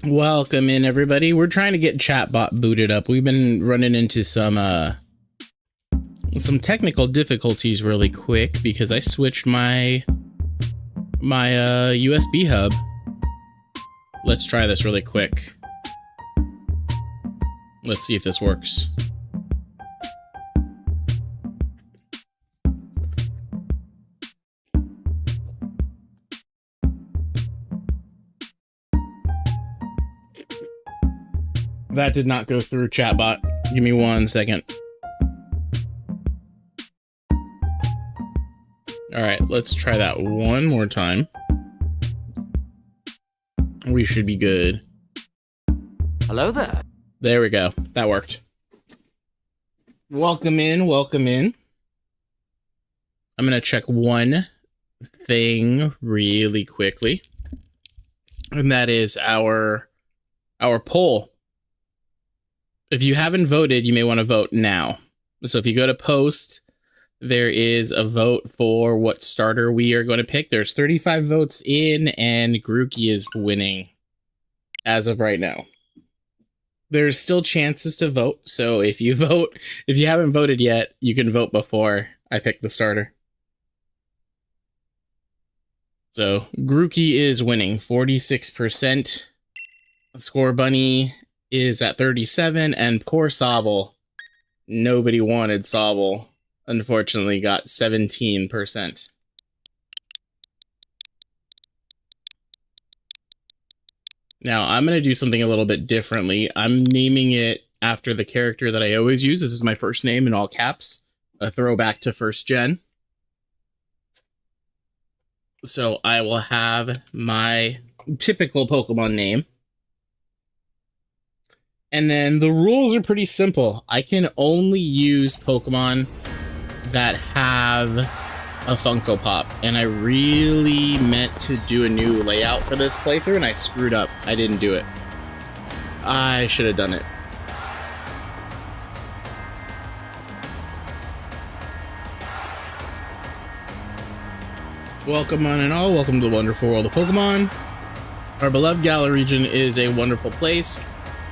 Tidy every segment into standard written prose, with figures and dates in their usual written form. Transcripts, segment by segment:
Welcome in, everybody. We're trying to get chatbot booted up. We've been running into some technical difficulties really quick because I switched my USB hub. Let's try this really quick. Let's see if this works. That did not go through, chatbot. Give me 1 second. All right, let's try that one more time. We should be good. Hello there. There we go. That worked. Welcome in, welcome in. I'm gonna check one thing really quickly. And that is our poll. If you haven't voted, you may want to vote now. So if you go to post, there is a vote for what starter we are going to pick. There's 35 votes in, and Grookey is winning as of right now. There's still chances to vote, so if you haven't voted yet, you can vote before I pick the starter. So Grookey is winning 46%. Score Bunny is at 37, and poor Sobble, nobody wanted Sobble, unfortunately got 17%. Now I'm going to do something a little bit differently. I'm naming it after the character that I always use. This is my first name in all caps, a throwback to first gen. So I will have my typical Pokemon name. And then the rules are pretty simple. I can only use Pokemon that have a Funko Pop. And I really meant to do a new layout for this playthrough, and I screwed up. I didn't do it. I should have done it. Welcome on and all. Welcome to the wonderful world of Pokemon. Our beloved Galar region is a wonderful place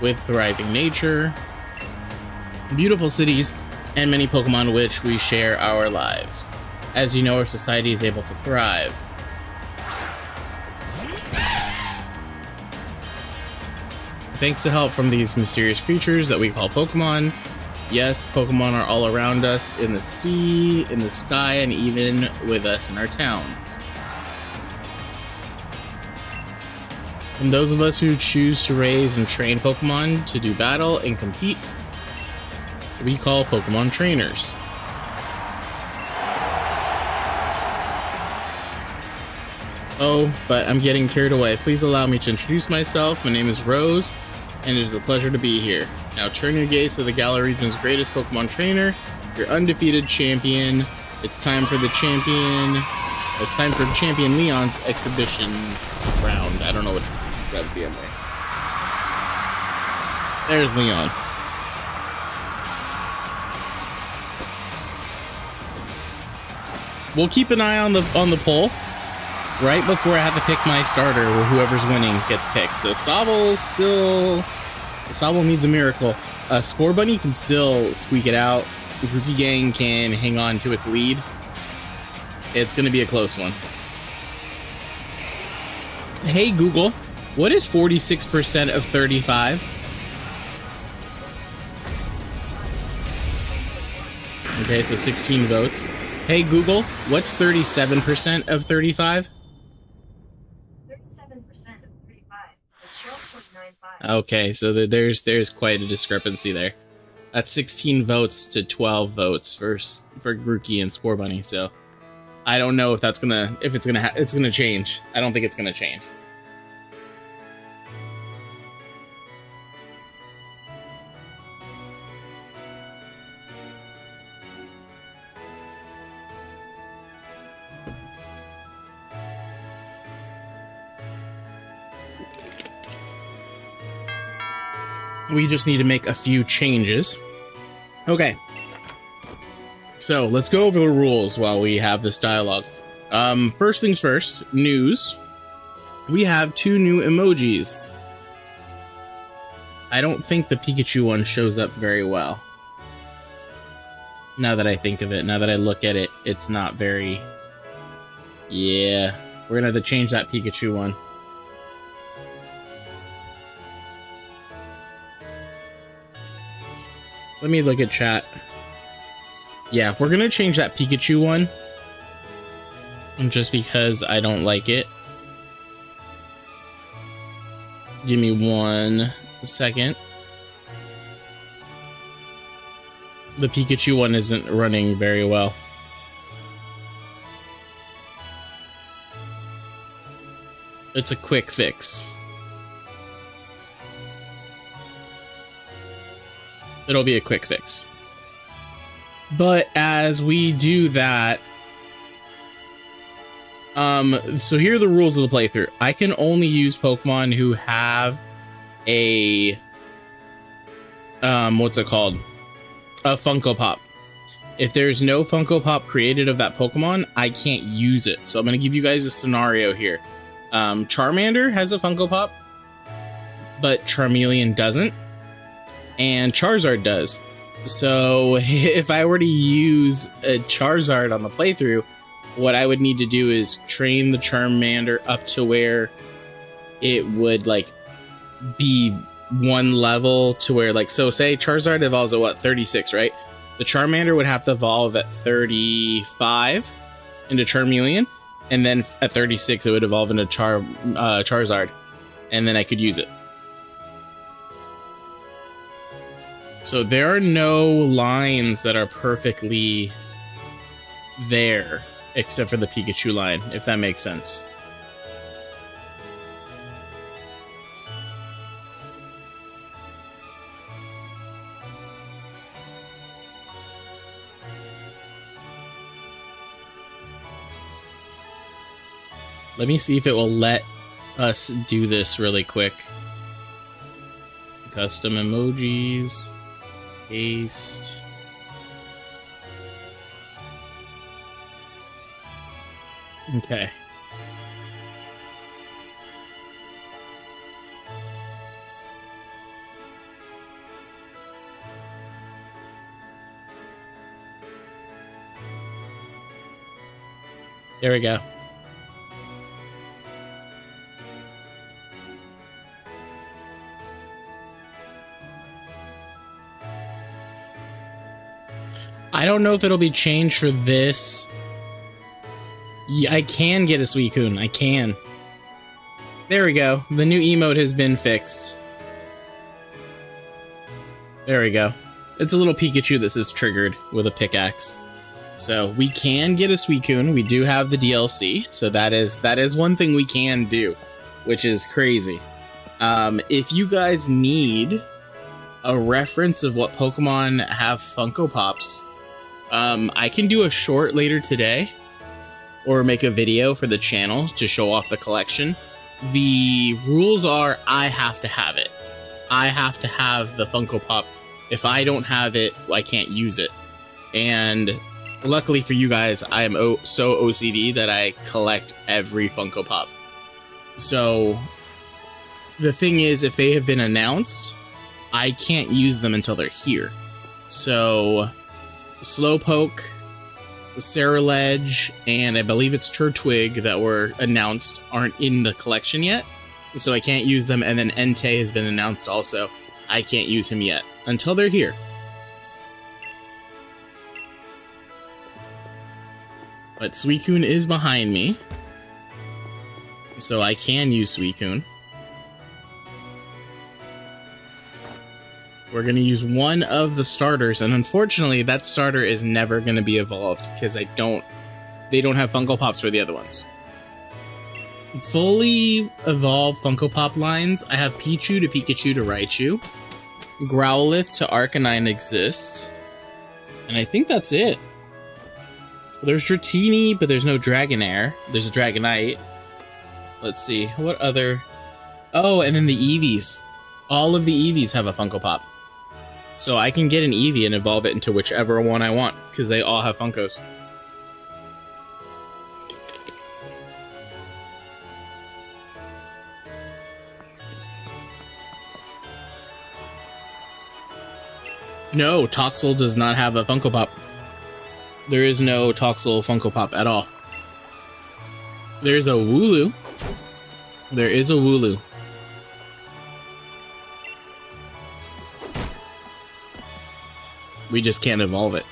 with thriving nature, beautiful cities, and many Pokemon which we share our lives. As you know, our society is able to thrive. Thanks to help from these mysterious creatures that we call Pokemon. Yes, Pokemon are all around us in the sea, in the sky, and even with us in our towns. And those of us who choose to raise and train Pokemon to do battle and compete, we call Pokemon trainers. Oh, but I'm getting carried away. Please allow me to introduce myself. My name is Rose, and it is a pleasure to be here. Now turn your gaze to the Galar region's greatest Pokemon trainer, your undefeated champion. It's time for the champion. It's time for Champion Leon's exhibition round. I don't know what that would be in there. There's Leon. We'll keep an eye on the poll. Right before I have to pick my starter, whoever's winning gets picked. So Sobble needs a miracle. Score Bunny can still squeak it out. Grookey Gang can hang on to its lead. It's going to be a close one. Hey Google, what is 46% of 35? Okay, so 16 votes. Hey Google, what's 37% of 35? 37% of 35 is 12.95. Okay, so there's quite a discrepancy there. That's 16 votes to 12 votes for Grookey and Score Bunny. So I don't know if it's gonna change. I don't think it's gonna change. We just need to make a few changes. Okay. So let's go over the rules while we have this dialogue. First things first, news. We have 2 new emojis. I don't think the Pikachu one shows up very well. Now that I think of it, now that I look at it, it's not very... Yeah, we're gonna have to change that Pikachu one. Let me look at chat. Yeah, we're gonna change that Pikachu one. Just because I don't like it. Give me 1 second. The Pikachu one isn't running very well. It's a quick fix. It'll be a quick fix. But as we do that, so here are the rules of the playthrough. I can only use Pokemon who have a, what's it called? A Funko Pop. If there's no Funko Pop created of that Pokemon, I can't use it. So I'm going to give you guys a scenario here. Charmander has a Funko Pop, but Charmeleon doesn't, and Charizard does. So if I were to use a Charizard on the playthrough, what I would need to do is train the Charmander up to where it would like be one level to where, like, so say Charizard evolves at what, 36, right? The Charmander would have to evolve at 35 into Charmeleon, and then at 36 it would evolve into Charizard, and then I could use it. So there are no lines that are perfectly there except for the Pikachu line, if that makes sense. Let me see if it will let us do this really quick. Custom emojis. Paste. Okay. There we go. I don't know if it'll be changed for this. Yeah, I can get a Suicune. I can. There we go. The new emote has been fixed. There we go. It's a little Pikachu that says triggered with a pickaxe. So we can get a Suicune. We do have the DLC. So that is one thing we can do, which is crazy. If you guys need a reference of what Pokemon have Funko Pops, I can do a short later today or make a video for the channel to show off the collection. The rules are I have to have it. I have to have the Funko Pop. If I don't have it, I can't use it. And luckily for you guys, I am so OCD that I collect every Funko Pop. So the thing is, if they have been announced, I can't use them until they're here. So Slowpoke, Ceruledge, and I believe it's Turtwig that were announced aren't in the collection yet, so I can't use them. And then Entei has been announced also. I can't use him yet until they're here. But Suicune is behind me, so I can use Suicune. We're going to use one of the starters, and unfortunately that starter is never going to be evolved because they don't have Funko Pops for the other ones. Fully evolved Funko Pop lines, I have Pichu to Pikachu to Raichu, Growlithe to Arcanine exists, and I think that's it. There's Dratini, but there's no Dragonair. There's a Dragonite. Let's see, what other... Oh, and then the Eevees. All of the Eevees have a Funko Pop. So I can get an Eevee and evolve it into whichever one I want, because they all have Funkos. No, Toxel does not have a Funko Pop. There is no Toxel Funko Pop at all. There's a Wooloo. There is a Wooloo. We just can't evolve it.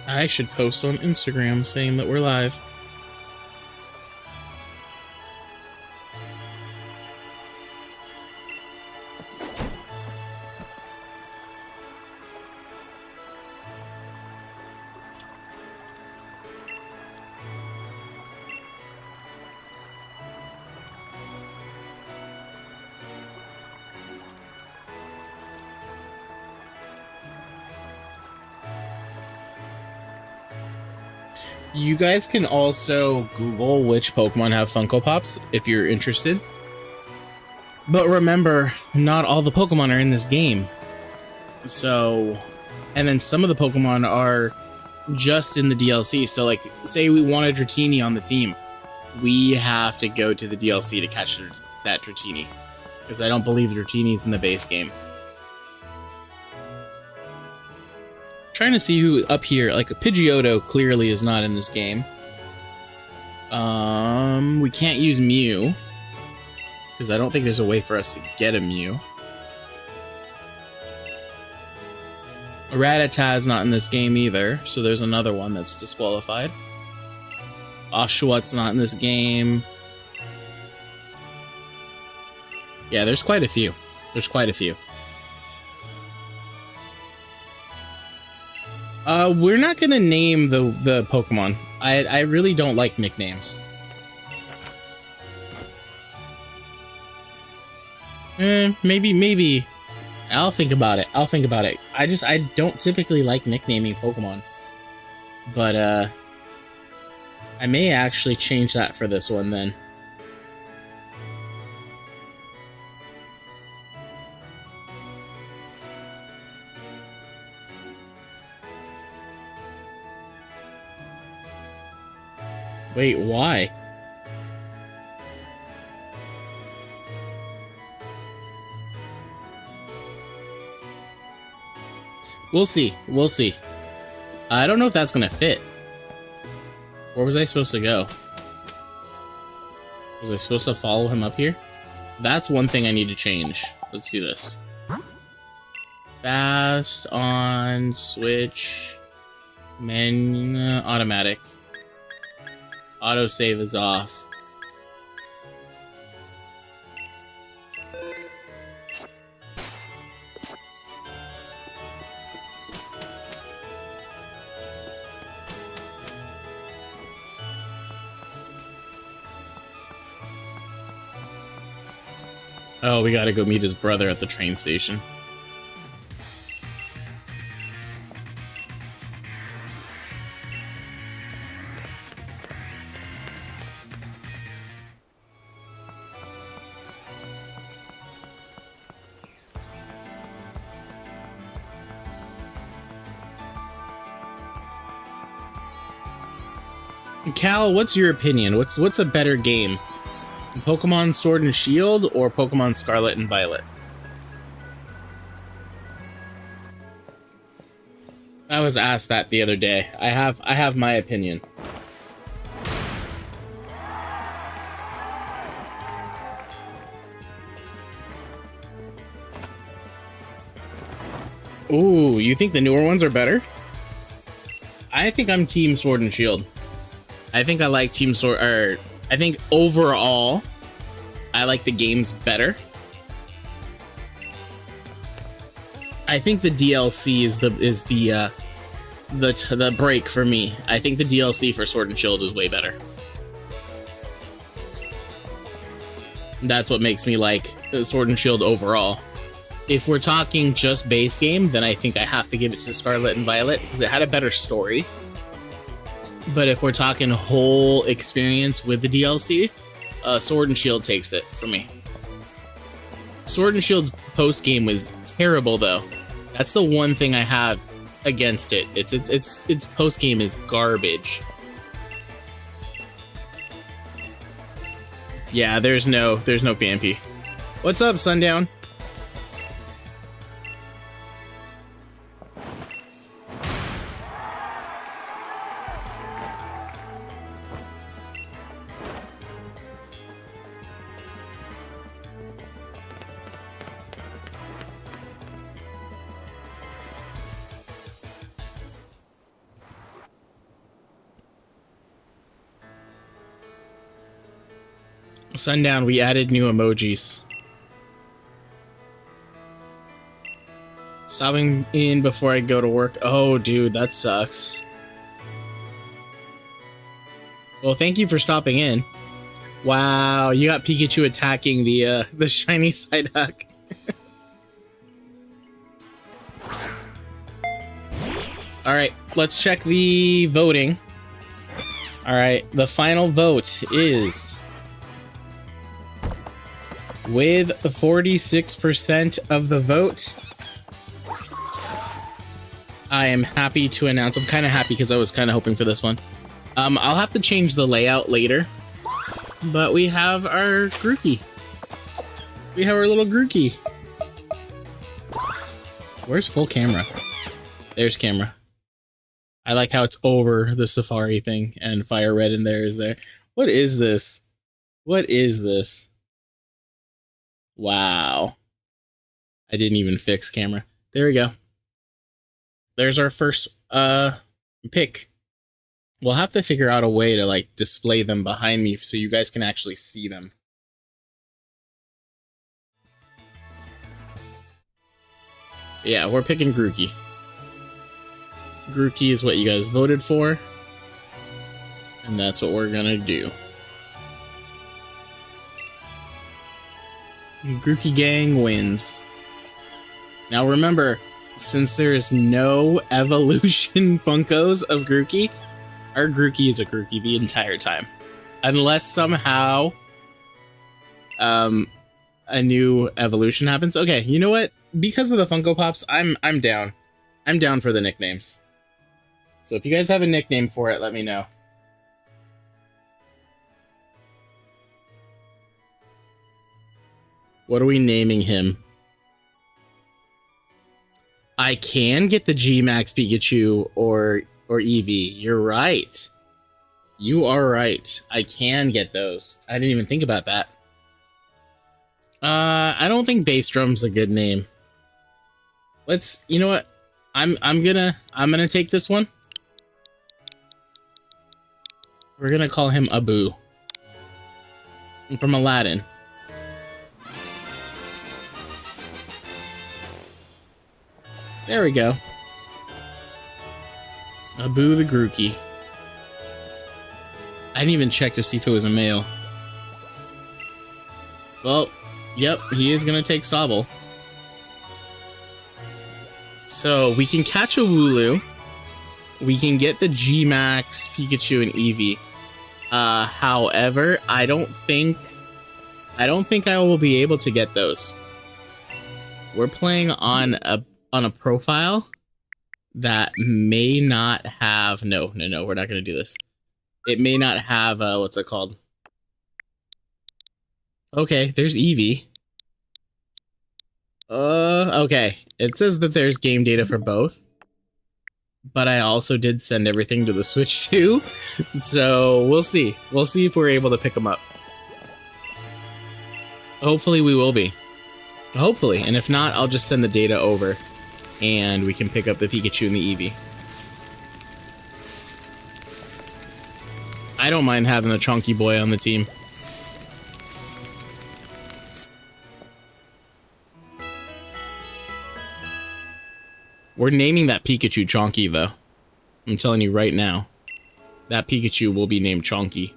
I should post on Instagram saying that we're live. You guys can also Google which Pokemon have Funko Pops if you're interested. But remember, not all the Pokemon are in this game. So, and then some of the Pokemon are just in the DLC. So like, say we want a Dratini on the team. We have to go to the DLC to catch that Dratini. Because I don't believe Dratini's in the base game. Trying to see who up here, like Pidgeotto clearly is not in this game. We can't use Mew because I don't think there's a way for us to get a Mew. Rattatas not in this game either, so there's another one that's disqualified. Oshawtt's not in this game. Yeah, there's quite a few. There's quite a few. We're not gonna name the Pokemon. I really don't like nicknames. Maybe. I'll think about it. I don't typically like nicknaming Pokemon. But, I may actually change that for this one then. Wait, why? We'll see. We'll see. I don't know if that's gonna fit. Where was I supposed to go? Was I supposed to follow him up here? That's one thing I need to change. Let's do this. Fast on switch. Menu automatic. Autosave is off. Oh, we gotta go meet his brother at the train station. Cal, what's your opinion? What's a better game? Pokemon Sword and Shield or Pokemon Scarlet and Violet? I was asked that the other day. I have my opinion. Ooh, you think the newer ones are better? I think I'm Team Sword and Shield. I think I like Team Sword, or I think overall, I like the games better. I think the DLC is the break for me. I think the DLC for Sword and Shield is way better. That's what makes me like Sword and Shield overall. If we're talking just base game, then I think I have to give it to Scarlet and Violet because it had a better story. But if we're talking whole experience with the DLC, Sword and Shield takes it for me. Sword and Shield's post-game was terrible, though. That's the one thing I have against it. Its post-game is garbage. Yeah, there's no PMP. What's up, Sundown? Sundown, we added new emojis. Stopping in before I go to work. Oh, dude, that sucks. Well, thank you for stopping in. Wow, you got Pikachu attacking the shiny Psyduck. All right, let's check the voting. All right, the final vote is with 46% of the vote. I am happy to announce. I'm kind of happy because I was kind of hoping for this one. I'll have to change the layout later, but we have our Grookey. We have our little Grookey. Where's full camera? There's camera. I like how it's over the Safari thing and Fire Red in there is there. What is this? What is this? Wow. I didn't even fix camera. There we go. There's our first pick. We'll have to figure out a way to like display them behind me so you guys can actually see them. Yeah, we're picking Grookey. Grookey is what you guys voted for. And that's what we're gonna do. Grookey gang wins. Now remember, since there's no evolution Funkos of Grookey, our Grookey is a Grookey the entire time. Unless somehow a new evolution happens. Okay, you know what? Because of the Funko Pops, I'm down. I'm down for the nicknames. So if you guys have a nickname for it, let me know. What are we naming him? I can get the G-Max Pikachu or Eevee. You're right. You are right. I can get those. I didn't even think about that. I don't think Bass Drum's a good name. Let's, you know what? I'm gonna take this one. We're gonna call him Abu. From Aladdin. There we go. Abu the Grookey. I didn't even check to see if it was a male. Well, yep, he is gonna take Sobble. So we can catch a Wooloo. We can get the G-Max, Pikachu, and Eevee. However, I don't think I will be able to get those. We're playing on a profile that may not have no, we're not gonna do this. It may not have what's it called? Okay, there's Eevee. Okay. It says that there's game data for both. But I also did send everything to the Switch too. So we'll see. We'll see if we're able to pick them up. Hopefully we will be. Hopefully. And if not, I'll just send the data over. And we can pick up the Pikachu and the Eevee. I don't mind having a chunky boy on the team. We're naming that Pikachu Chonky, though. I'm telling you right now. That Pikachu will be named Chonky.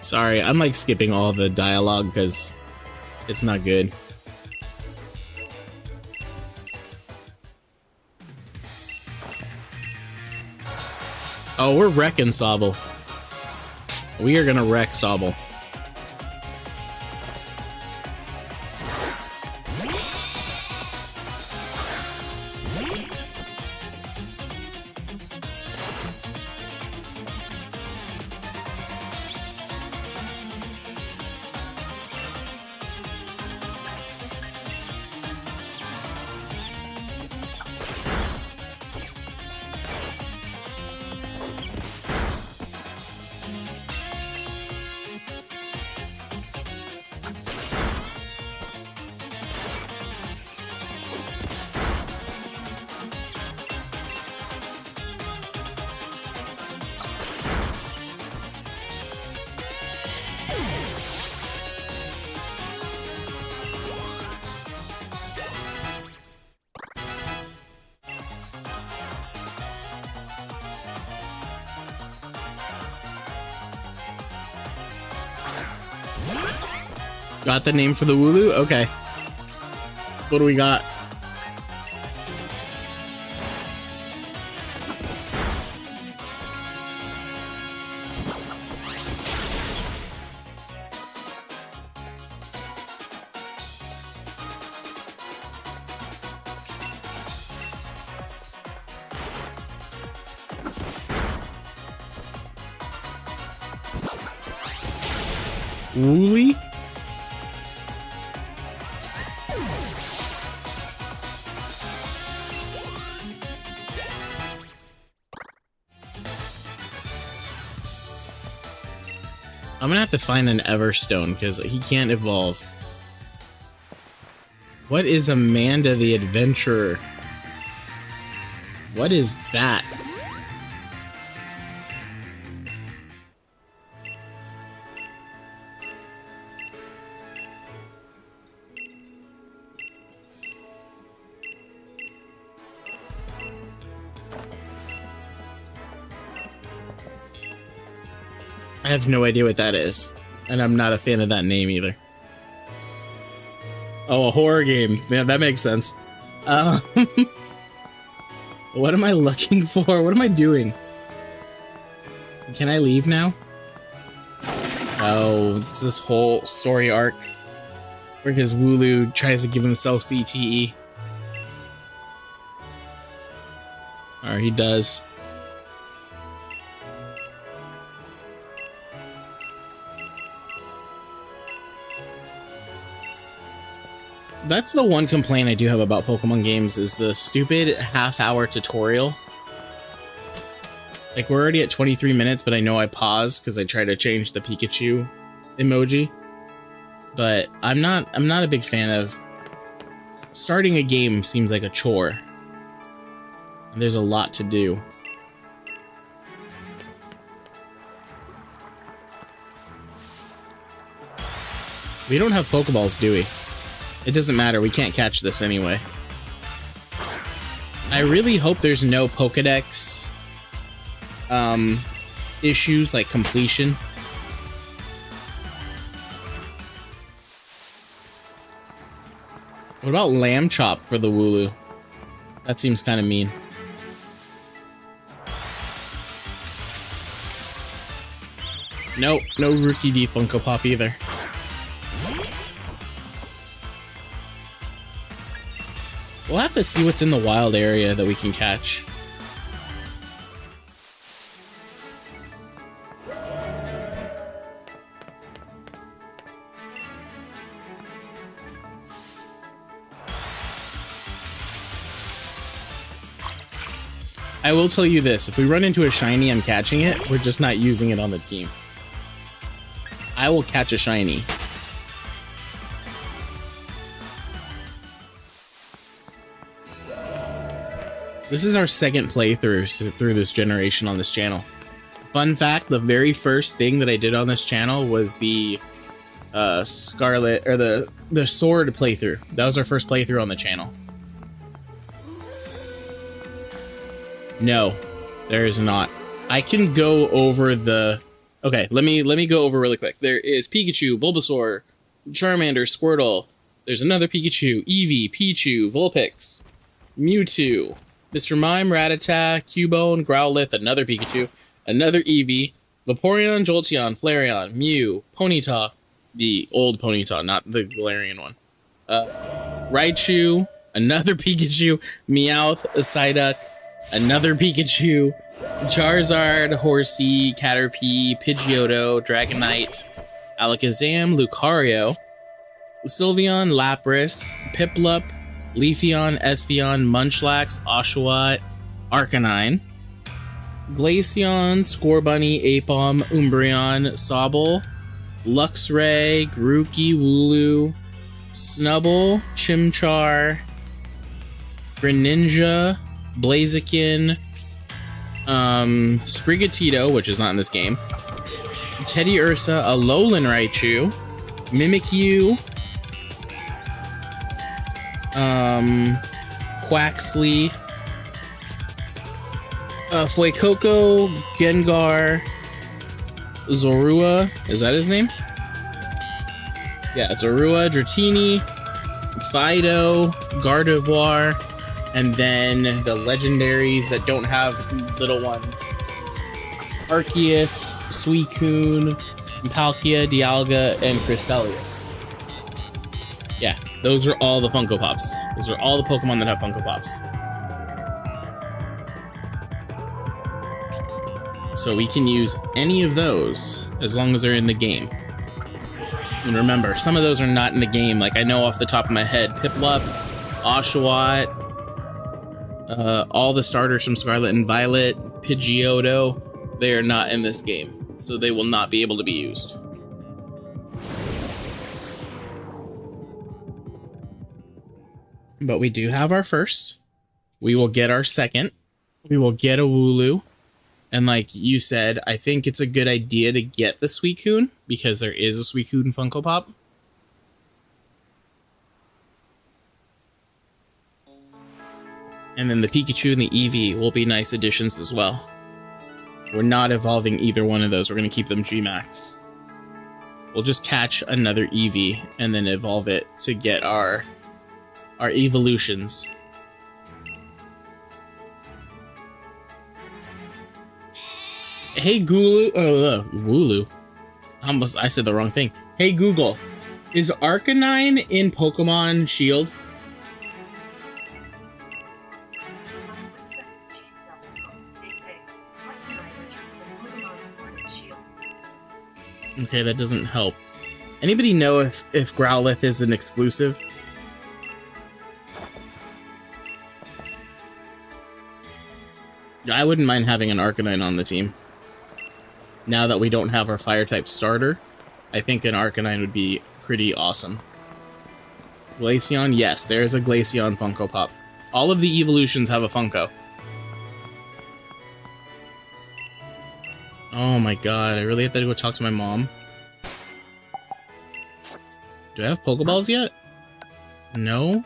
Sorry, I'm like skipping all the dialogue because it's not good. Oh, we're wrecking Sobble. We are gonna wreck Sobble. Got the name for the Wooloo? Okay. What do we got? Wooly? I'm gonna have to find an Everstone because he can't evolve. What is Amanda the Adventurer? What is that? I have no idea what that is, and I'm not a fan of that name either. Oh, a horror game. Yeah, that makes sense. What am I looking for? What am I doing? Can I leave now? Oh, it's this whole story arc where his Wooloo tries to give himself CTE. Or he does. That's the one complaint I do have about Pokemon games is the stupid half-hour tutorial. Like, we're already at 23 minutes, but I know I paused because I tried to change the Pikachu emoji. But I'm not a big fan of starting a game. Seems like a chore. And there's a lot to do. We don't have Pokeballs, do we? It doesn't matter, we can't catch this anyway. I really hope there's no Pokedex issues like completion. What about Lamb Chop for the Wooloo? That seems kind of mean. Nope, no Rookie D Funko Pop either. We'll have to see what's in the wild area that we can catch. I will tell you this, if we run into a shiny, I'm catching it. We're just not using it on the team. I will catch a shiny. This is our second playthrough through this generation on this channel. Fun fact, the very first thing that I did on this channel was the Scarlet, or the Sword playthrough. That was our first playthrough on the channel. No, there is not. I can go over the... Okay, let me go over really quick. There is Pikachu, Bulbasaur, Charmander, Squirtle. There's another Pikachu, Eevee, Pichu, Vulpix, Mewtwo, Mr. Mime, Rattata, Cubone, Growlithe, another Pikachu, another Eevee, Vaporeon, Jolteon, Flareon, Mew, Ponyta, the old Ponyta, not the Galarian one, Raichu, another Pikachu, Meowth, Psyduck, another Pikachu, Charizard, Horsey, Caterpie, Pidgeotto, Dragonite, Alakazam, Lucario, Sylveon, Lapras, Piplup, Leafeon, Espeon, Munchlax, Oshawott, Arcanine, Glaceon, Scorbunny, Aipom, Umbreon, Sobble, Luxray, Grookey, Wooloo, Snubbull, Chimchar, Greninja, Blaziken, Sprigatito, which is not in this game, Teddy Ursa, Alolan Raichu, Mimikyu, Quaxley, Fuecoco, Gengar, Zorua, is that his name? Yeah, Zorua, Dratini, Fido, Gardevoir, and then the legendaries that don't have little ones. Arceus, Suicune, Palkia, Dialga, and Cresselia. Yeah, those are all the Funko Pops. Those are all the Pokemon that have Funko Pops. So we can use any of those as long as they're in the game. And remember, some of those are not in the game. Like I know off the top of my head, Piplup, Oshawott, all the starters from Scarlet and Violet, Pidgeotto, they are not in this game. So they will not be able to be used. But we do have our first. We will get our second. We will get a Wooloo. And like you said, I think it's a good idea to get the Suicune because there is a Suicune Funko Pop. And then the Pikachu and the Eevee will be nice additions as well. We're not evolving either one of those. We're going to keep them G-Max. We'll just catch another Eevee and then evolve it to get our evolutions. Hey Wooloo. I said the wrong thing. Hey Google, is Arcanine in Pokemon Shield? Okay, that doesn't help. Anybody know if Growlithe is an exclusive? I wouldn't mind having an Arcanine on the team. Now that we don't have our Fire-type starter, I think an Arcanine would be pretty awesome. Glaceon, yes, there is a Glaceon Funko Pop. All of the evolutions have a Funko. Oh my god, I really have to go talk to my mom. Do I have Pokeballs yet? No?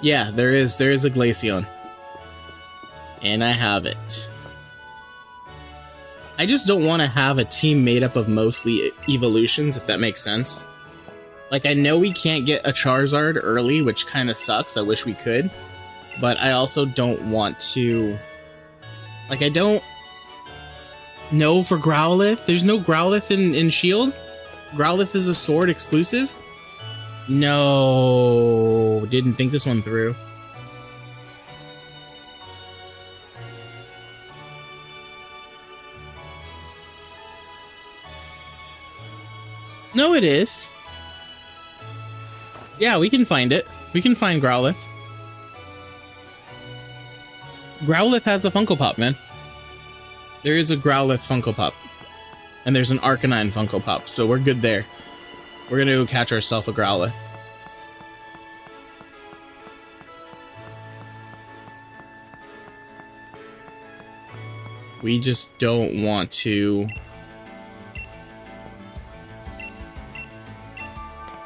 Yeah, there is a Glaceon. And I have it. I just don't want to have a team made up of mostly evolutions, if that makes sense. Like, I know we can't get a Charizard early, which kind of sucks. I wish we could. But I also don't want to... Like, I don't... No, for Growlithe? There's no Growlithe in Shield? Growlithe is a Sword exclusive? No, didn't think this one through. No, it is. Yeah, we can find it. We can find Growlithe. Growlithe has a Funko Pop, man. There is a Growlithe Funko Pop. And there's an Arcanine Funko Pop, so we're good there. We're gonna go catch ourselves a Growlithe. We just don't want to...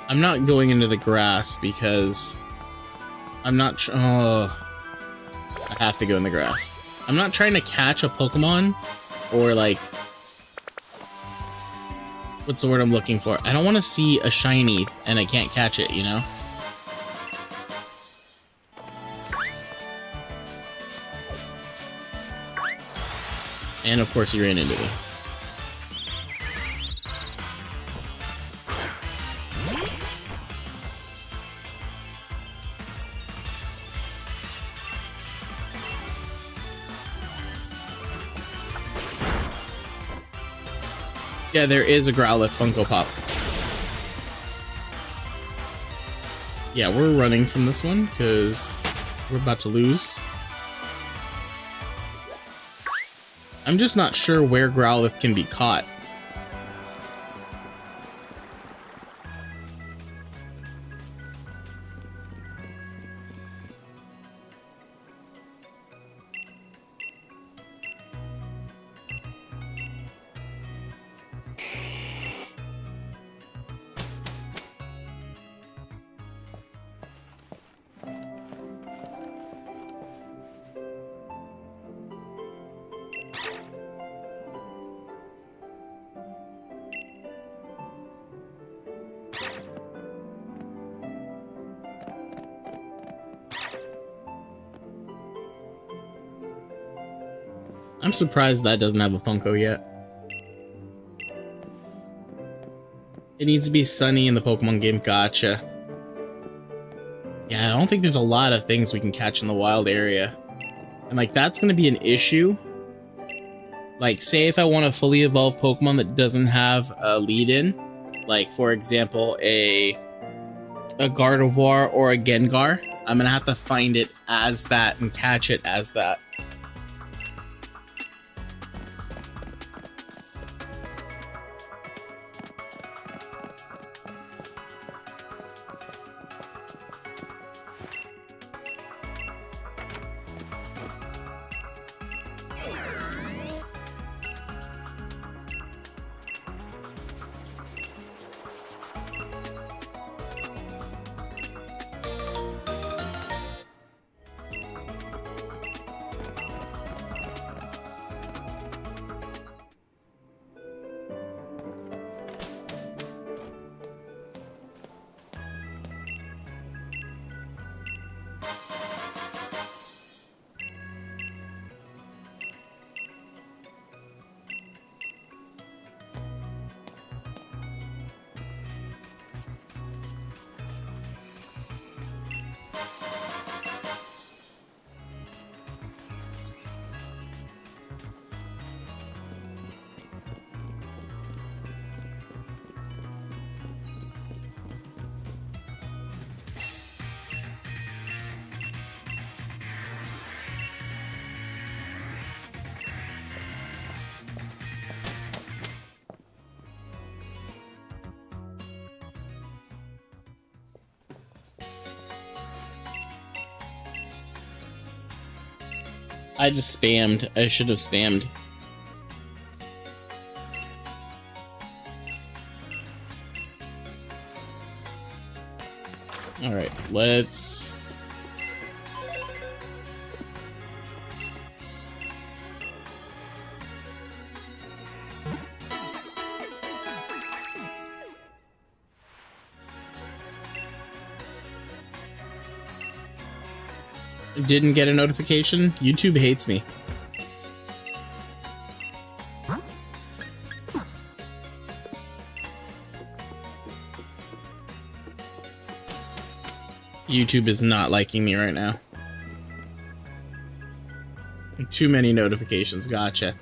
I'm not going into the grass because... I'm not... Oh, I have to go in the grass. I'm not trying to catch a Pokemon or like... What's the word I'm looking for? I don't want to see a shiny and I can't catch it, you know? And of course he ran into me. Yeah, there is a Growlithe Funko Pop. Yeah, we're running from this one because we're about to lose. I'm just not sure where Growlithe can be caught. I'm surprised that doesn't have a Funko yet. It needs to be sunny in the Pokemon game. Gotcha. Yeah, I don't think there's a lot of things we can catch in the wild area. And like, that's going to be an issue. Like, say if I want a fully evolved Pokemon that doesn't have a lead-in, like, for example, a Gardevoir or a Gengar, I'm going to have to find it as that and catch it as that. I just spammed. I should have spammed. All right, let's... Didn't get a notification? YouTube hates me. YouTube is not liking me right now. Too many notifications, gotcha.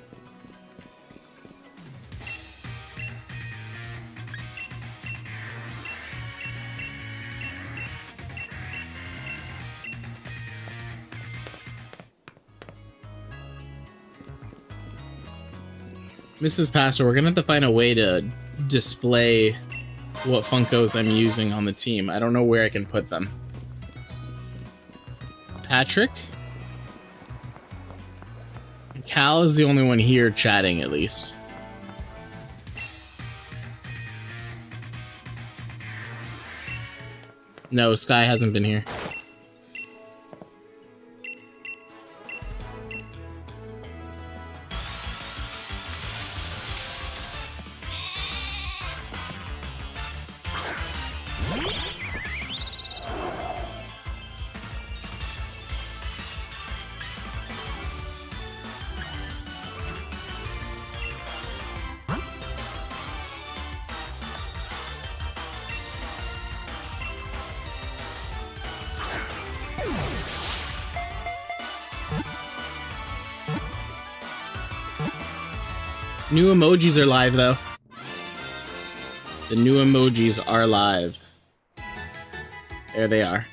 Mrs. Pastor, we're gonna have to find a way to display what Funkos I'm using on the team. I don't know where I can put them. Patrick? Cal is the only one here chatting, at least. No, Sky hasn't been here. New emojis are live, though. The new emojis are live. There they are.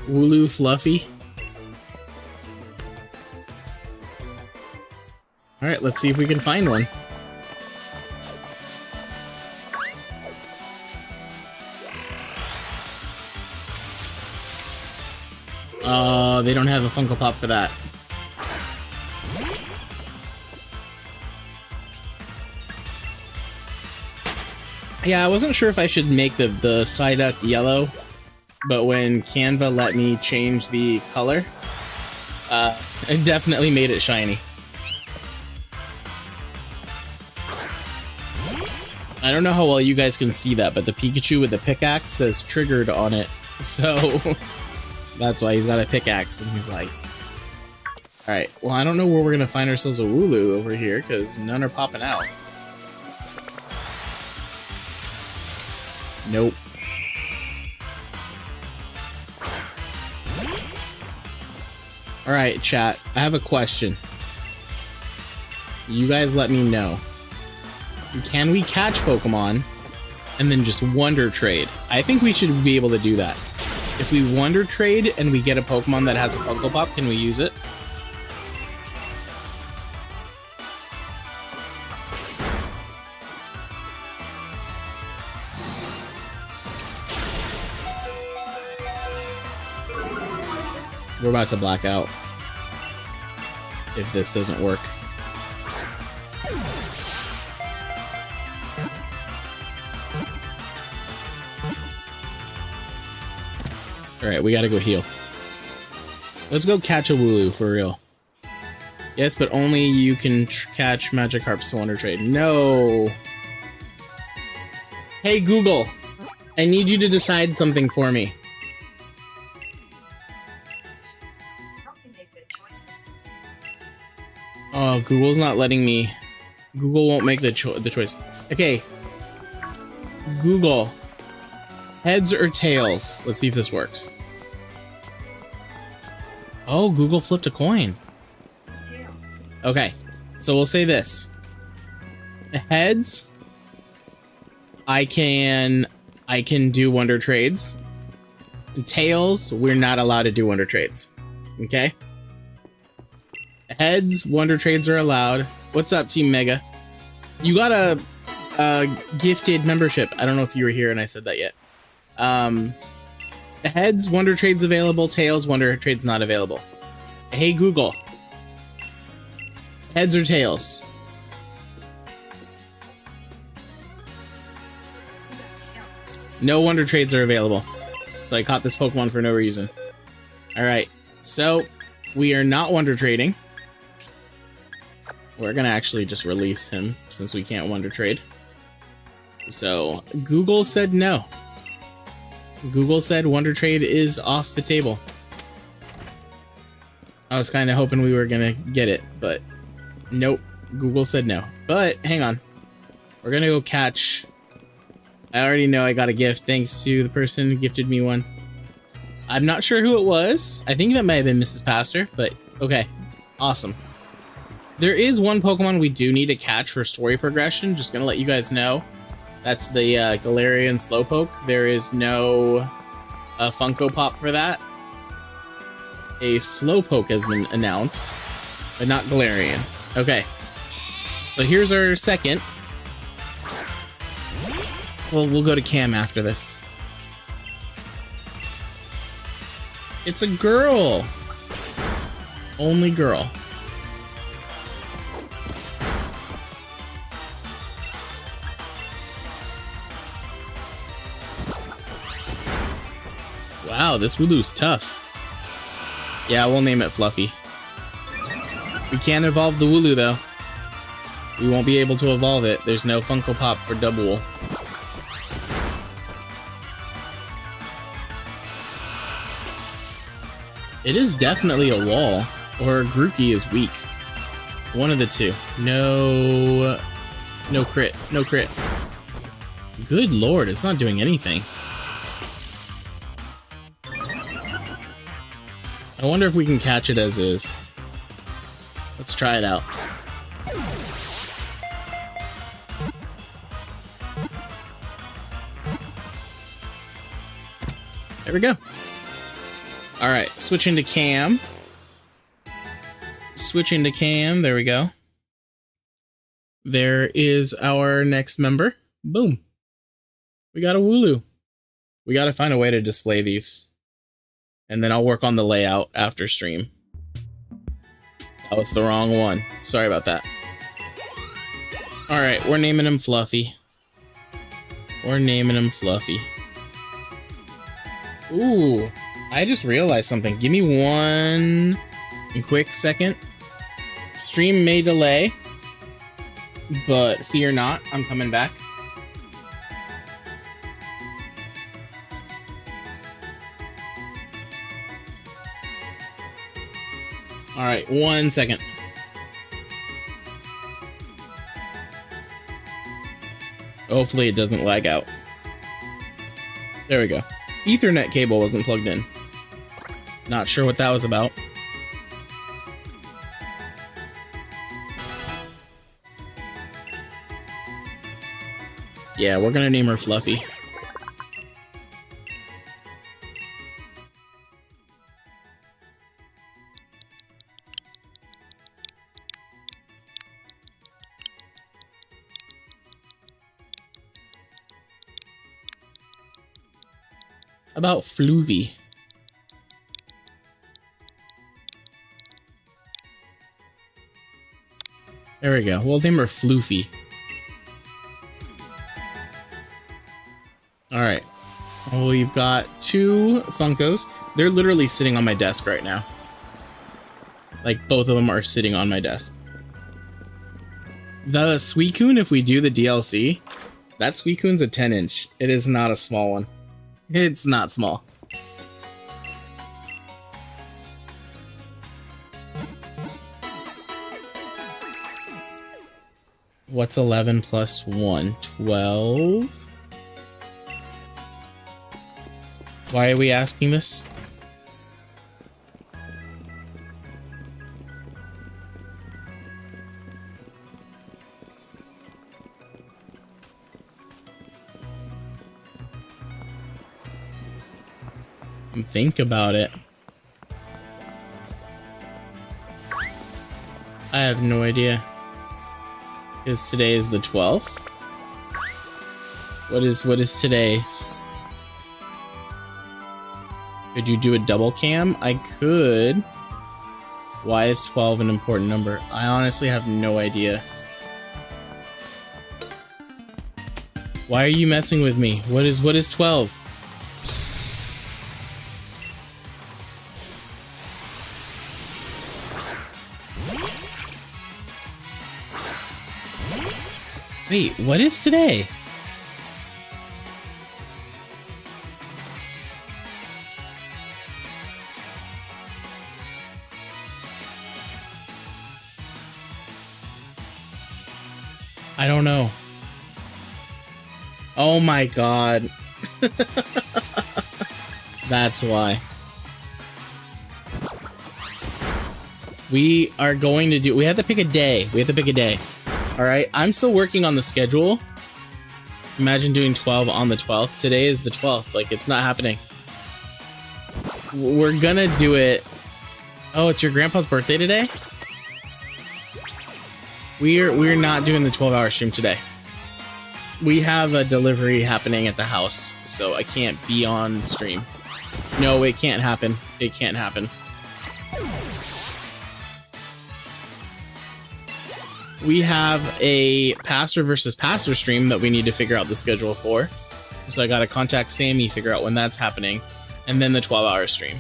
Wooloo Fluffy. Alright, let's see if we can find one. They don't have a Funko Pop for that. Yeah, I wasn't sure if I should make the Psyduck yellow, but when Canva let me change the color, It definitely made it shiny. I don't know how well you guys can see that, but the Pikachu with the pickaxe says triggered on it. So that's why he's got a pickaxe, and he's like, alright, well, I don't know where we're gonna find ourselves a Wooloo over here, because none are popping out. Nope. Alright, chat, I have a question. You guys let me know. Can we catch Pokemon and then just Wonder Trade? I think we should be able to do that. If we Wonder Trade and we get a Pokemon that has a Funko Pop, can we use it? We're about to black out if this doesn't work. Alright, we gotta go heal. Let's go catch a Wooloo for real. Yes, but only you can catch Magikarp's Wonder Trade. No! Hey Google, I need you to decide something for me. Help you make good choices. Oh, Google's not letting me. Google won't make the choice. Okay. Google. Heads or tails? Let's see if this works. Oh, Google flipped a coin. It's tails. Okay, so we'll say this. Heads, I can do Wonder Trades. Tails, we're not allowed to do Wonder Trades. Okay? Heads, Wonder Trades are allowed. What's up, Team Mega? You got a gifted membership. I don't know if you were here and I said that yet. Heads, Wonder Trade's available. Tails, Wonder Trade's not available. Hey Google. Heads or tails? We got tails. No Wonder Trades are available. So I caught this Pokemon for no reason. Alright, so we are not Wonder Trading. We're gonna actually just release him since we can't Wonder Trade. So Google said no. Google said Wonder Trade is off the table. I was kind of hoping we were gonna get it, but nope. Google said no. But hang on. We're gonna go catch. I already know I got a gift thanks to the person who gifted me one. I'm not sure who it was. I think that might have been Mrs. Pastor, but okay. Awesome. There is one Pokemon we do need to catch for story progression. Just gonna let you guys know. That's the Galarian Slowpoke. There is no Funko Pop for that. A Slowpoke has been announced, but not Galarian. Okay. So here's our second. Well, we'll go to Cam after this. It's a girl. Only girl. Wow, this Wooloo's tough. Yeah, we'll name it Fluffy. We can't evolve the Wooloo, though. We won't be able to evolve it. There's no Funko Pop for Double. It is definitely a wall, or Grookey is weak. One of the two. No crit. No crit. Good lord, it's not doing anything. I wonder if we can catch it as is. Let's try it out. There we go. Alright, switching to Cam. Switching to Cam, there we go. There is our next member. Boom. We got a Wooloo. We gotta find a way to display these. And then I'll work on the layout after stream. That was the wrong one. Sorry about that. Alright, we're naming him Fluffy. We're naming him Fluffy. Ooh, I just realized something. Give me one A quick second. Stream may delay, but fear not, I'm coming back. All right, 1 second. Hopefully it doesn't lag out. There we go. Ethernet cable wasn't plugged in. Not sure what that was about. Yeah, we're gonna name her Fluffy. About Floovy. There we go. We'll name her Floofy. Alright. Well, we've got 2 Funkos. They're literally sitting on my desk right now. Like, both of them are sitting on my desk. The Suicune, if we do the DLC, that Suicune's a 10-inch. It is not a small one. It's not small. What's 11 plus 1? 12? Why are we asking this? Think about it. I have no idea. Because today is the 12th? What is today's? Could you do a double cam? I could. Why is 12 an important number? I honestly have no idea. Why are you messing with me? What is 12? Wait, what is today? I don't know. Oh my god. That's why. We are going to do... We have to pick a day. Alright, I'm still working on the schedule. Imagine doing 12 on the 12th. Today is the 12th. Like, it's not happening. We're gonna do it... Oh, it's your grandpa's birthday today? We're not doing the 12-hour stream today. We have a delivery happening at the house, so I can't be on stream. No, it can't happen. It can't happen. We have a pastor versus pastor stream that we need to figure out the schedule for. So I gotta contact Sammy, figure out when that's happening, and then the 12-hour stream.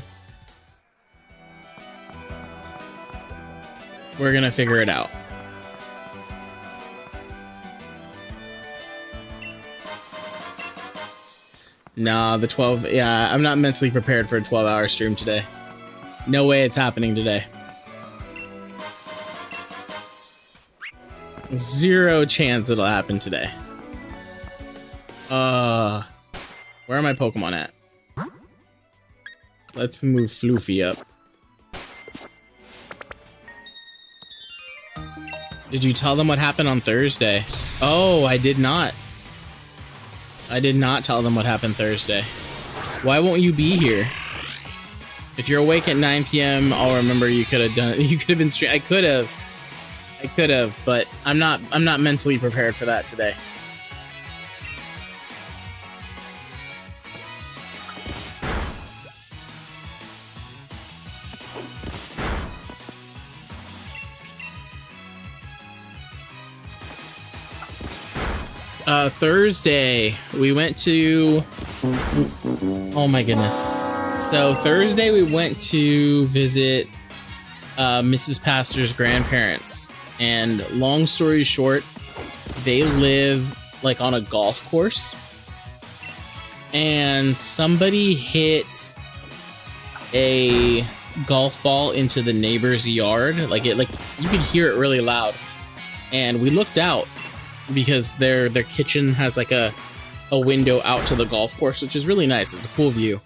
We're gonna figure it out. Nah, the 12... Yeah, I'm not mentally prepared for a 12-hour stream today. No way it's happening today. Zero chance it'll happen today. Where are my Pokemon at? Let's move Floofy up. Did you tell them what happened on Thursday? Oh, I did not. I did not tell them what happened Thursday. Why won't you be here? If you're awake at 9 p.m., I'll remember you could have done... You could have been streaming. I could have, but I'm not mentally prepared for that today. Thursday, we went to... Oh my goodness. So Thursday we went to visit Mrs. Pastor's grandparents. And long story short, they live like on a golf course. And somebody hit a golf ball into the neighbor's yard. Like you could hear it really loud. And we looked out because their kitchen has like a window out to the golf course, which is really nice. It's a cool view.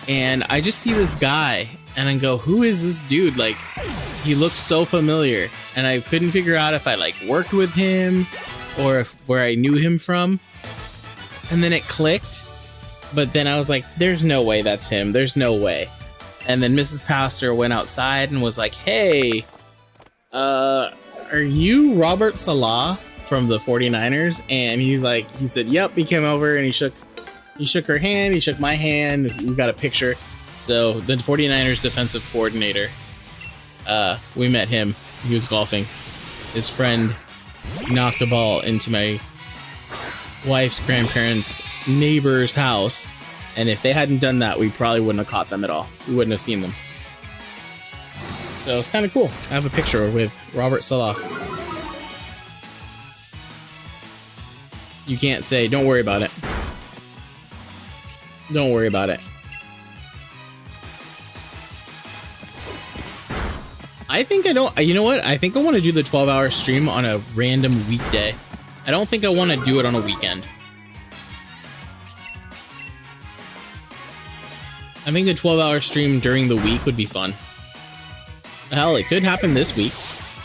And I just see this guy and I go, who is this dude? Like, he looks so familiar. And I couldn't figure out if I like worked with him or where I knew him from. And then it clicked. But then I was like, there's no way that's him. There's no way. And then Mrs. Pastor went outside and was like, hey, are you Robert Salah from the 49ers? And he said, yep. He came over and he shook her hand. He shook my hand. We got a picture. So the 49ers defensive coordinator, we met him. He was golfing. His friend knocked a ball into my wife's grandparents' neighbor's house. And if they hadn't done that, we probably wouldn't have caught them at all. We wouldn't have seen them. So it's kind of cool. I have a picture with Robert Salah. You can't say, don't worry about it. Don't worry about it. I think I don't, you know what? I think I want to do the 12-hour stream on a random weekday. I don't think I want to do it on a weekend. I think the 12-hour stream during the week would be fun. Hell, it could happen this week.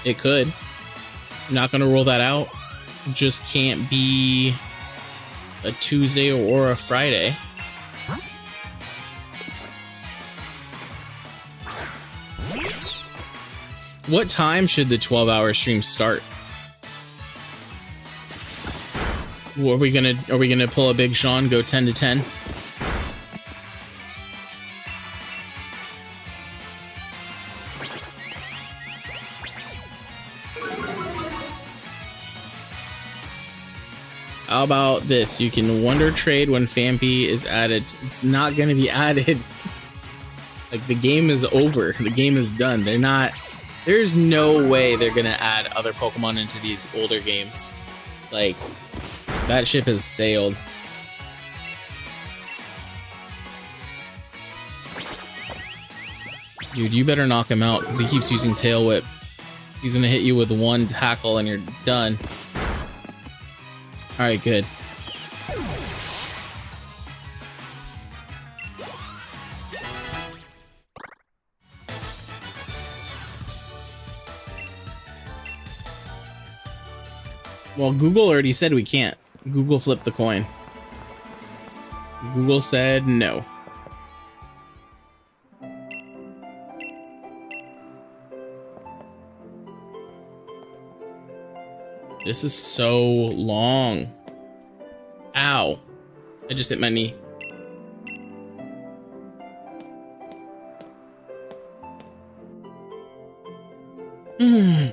It could. I'm not going to rule that out. Just can't be a Tuesday or a Friday. What time should the 12-hour stream start? Are we gonna pull a Big Sean, go 10 to 10? How about this? You can wonder trade when Fampy is added. It's not gonna be added. Like, the game is over. The game is done. There's no way they're gonna add other Pokemon into these older games. Like, that ship has sailed. Dude, you better knock him out because he keeps using Tail Whip. He's gonna hit you with one tackle and you're done. Alright, good. Well, Google already said we can't. Google flipped the coin. Google said no. This is so long. Ow. I just hit my knee. Ugh.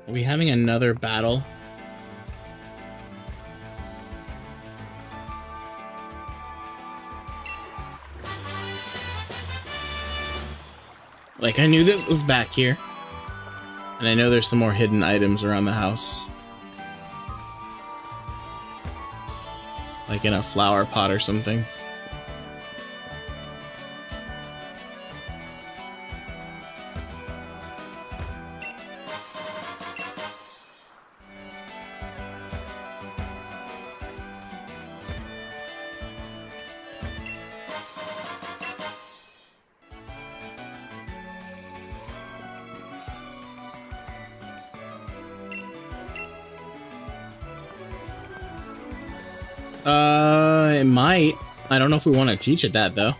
Are we having another battle? Like, I knew this was back here. And I know there's some more hidden items around the house. Like in a flower pot or something. It might. I don't know if we want to teach it that though.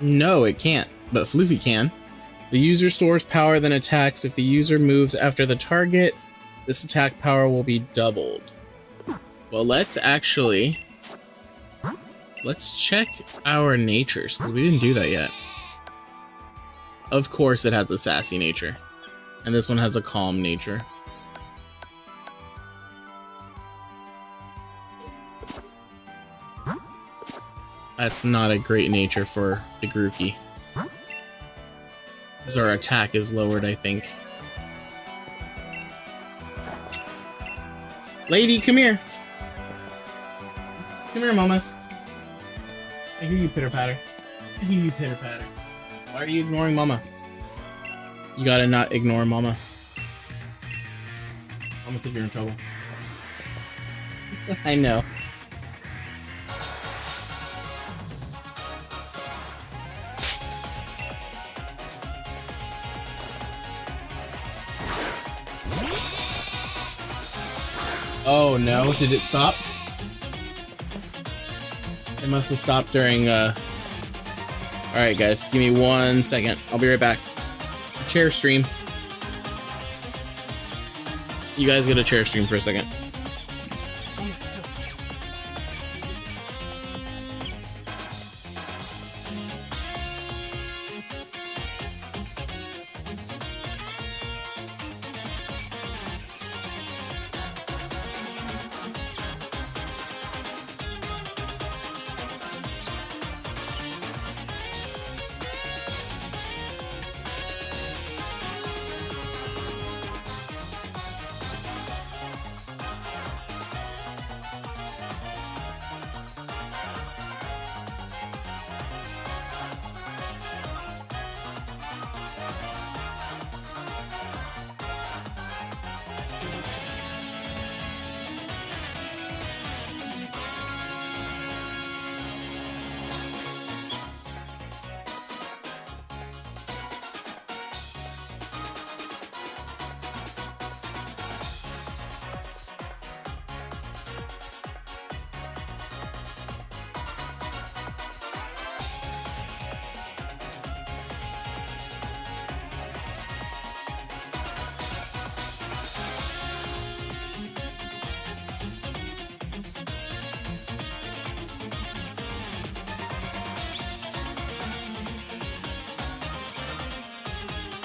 No, it can't, but Floofy can. The user stores power then attacks. If the user moves after the target, this attack power will be doubled. Well, let's check our natures, because we didn't do that yet. Of course it has a sassy nature. And this one has a calm nature. That's not a great nature for the Grookey. Because our attack is lowered, I think. Lady, come here! Come here, mamas. I hear you pitter-patter. I hear you pitter-patter. Why are you ignoring mama? You gotta not ignore mama. Mama said you're in trouble. I know. Oh no, did it stop? It must have stopped during, Alright guys, give me 1 second. I'll be right back. Chair stream. You guys get a chair stream for a second.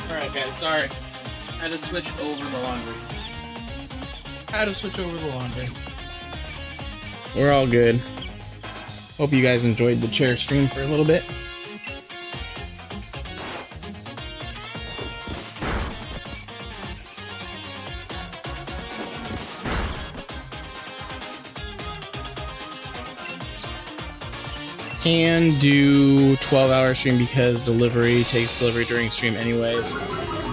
Alright guys, sorry. Had to switch over the laundry. We're all good. Hope you guys enjoyed the chair stream for a little bit. Can do 12-hour stream because delivery takes delivery during stream anyways.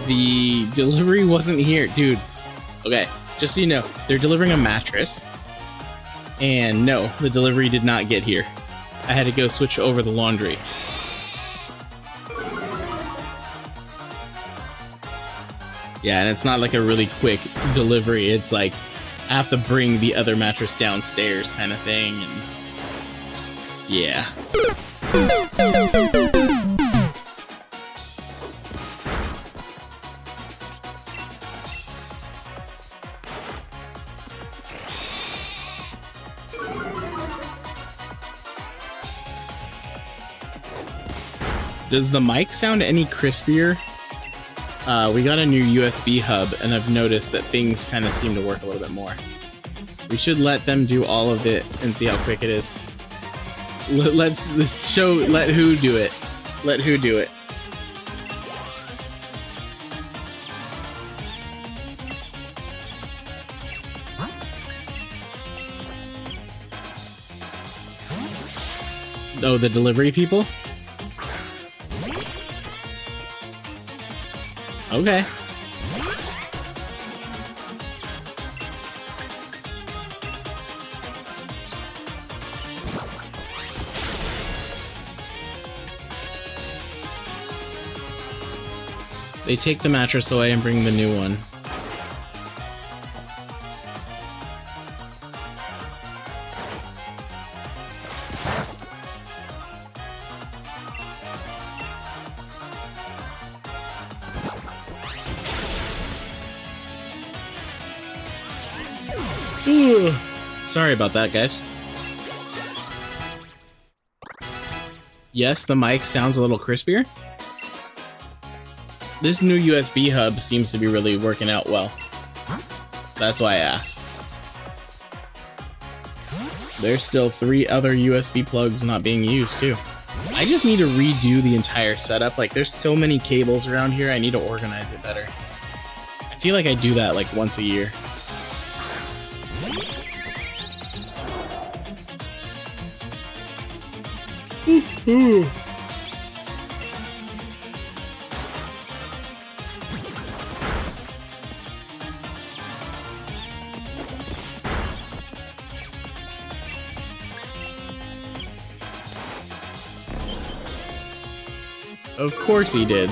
The delivery wasn't here, dude. Okay, just so you know, they're delivering a mattress. And no, the delivery did not get here. I had to go switch over the laundry. Yeah, and it's not like a really quick delivery. It's like I have to bring the other mattress downstairs kind of thing. And yeah. Does the mic sound any crispier? We got a new USB hub, and I've noticed that things kind of seem to work a little bit more. We should let them do all of it and see how quick it is. Let who do it. Let who do it. Oh, the delivery people? Okay. They take the mattress away and bring the new one. Ugh. Sorry about that, guys. Yes, the mic sounds a little crispier. This new USB hub seems to be really working out well. That's why I asked. There's still 3 other USB plugs not being used too. I just need to redo the entire setup. Like, there's so many cables around here, I need to organize it better. I feel like I do that like once a year. Ooh. Of course he did.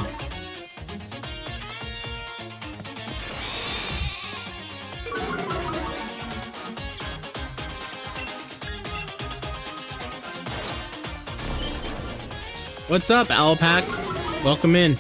What's up, Alpac? Welcome in.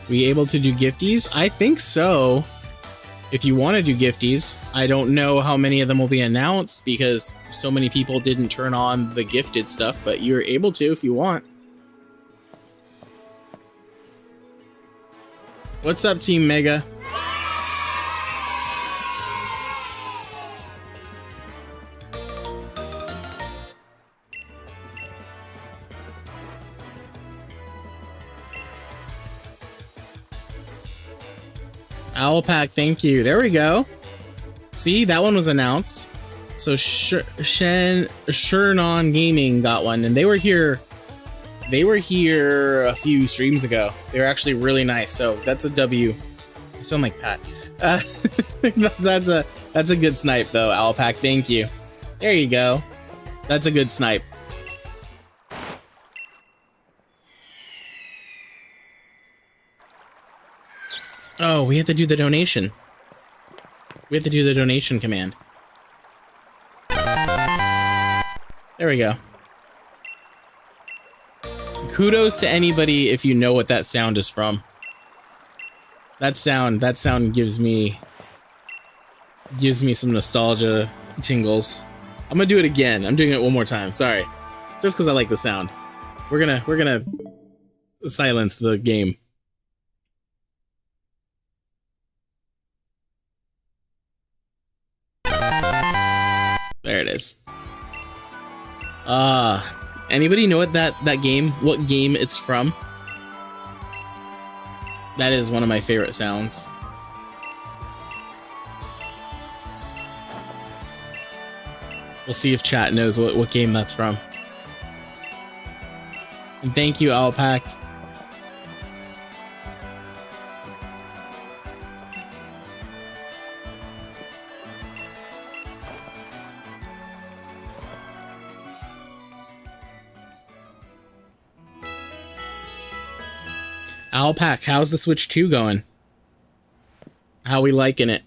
We able to do gifties? I think so. If you want to do gifties, I don't know how many of them will be announced because so many people didn't turn on the gifted stuff, but you're able to if you want. What's up, Team Mega? Owlpack, thank you. There we go. See, that one was announced. So Shernon Gaming got one, and they were here. They were here a few streams ago. They were actually really nice. So that's a W. I sound like Pat. That's a good snipe though, Owlpack. Thank you. There you go. That's a good snipe. Oh, we have to do the donation. We have to do the donation command. There we go. Kudos to anybody if you know what that sound is from. That sound gives me some nostalgia tingles. I'm gonna do it again. I'm doing it one more time. Sorry. Just because I like the sound. We're gonna silence the game. There it is. Anybody know what that game, what game it's from? That is one of my favorite sounds. We'll see if chat knows what game that's from. And thank you, Alpac. Alpac, how's the Switch 2 going? How we liking it?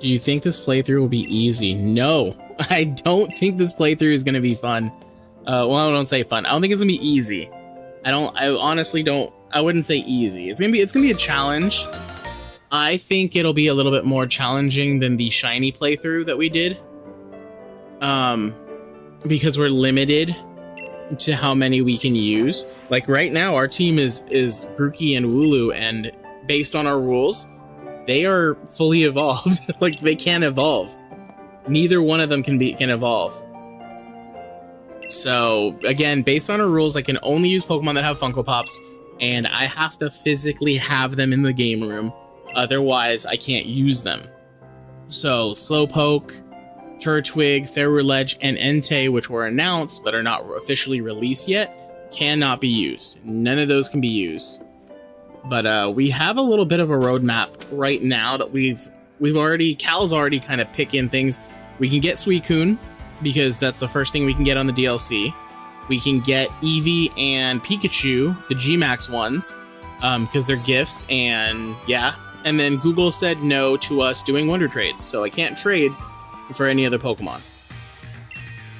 Do you think this playthrough will be easy? No, I don't think this playthrough is going to be fun. Well, I don't say fun. I don't think it's going to be easy. I honestly don't. I wouldn't say easy. It's gonna be a challenge. I think it'll be a little bit more challenging than the shiny playthrough that we did. Because we're limited to how many we can use. Like right now, our team is Grookey and Wooloo, and based on our rules, they are fully evolved. Like they can't evolve. Neither one of them can evolve. So again, based on our rules, I can only use Pokemon that have Funko Pops, and I have to physically have them in the game room. Otherwise, I can't use them. So Slowpoke, Turtwig, Ceruledge, and Entei, which were announced but are not officially released yet, cannot be used. None of those can be used. But we have a little bit of a roadmap right now that Cal's already kind of picking things. We can get Suicune, because that's the first thing we can get on the DLC. We can get Eevee and Pikachu, the G-Max ones, because they're gifts, and yeah. And then Google said no to us doing Wonder Trades, so I can't trade for any other Pokemon.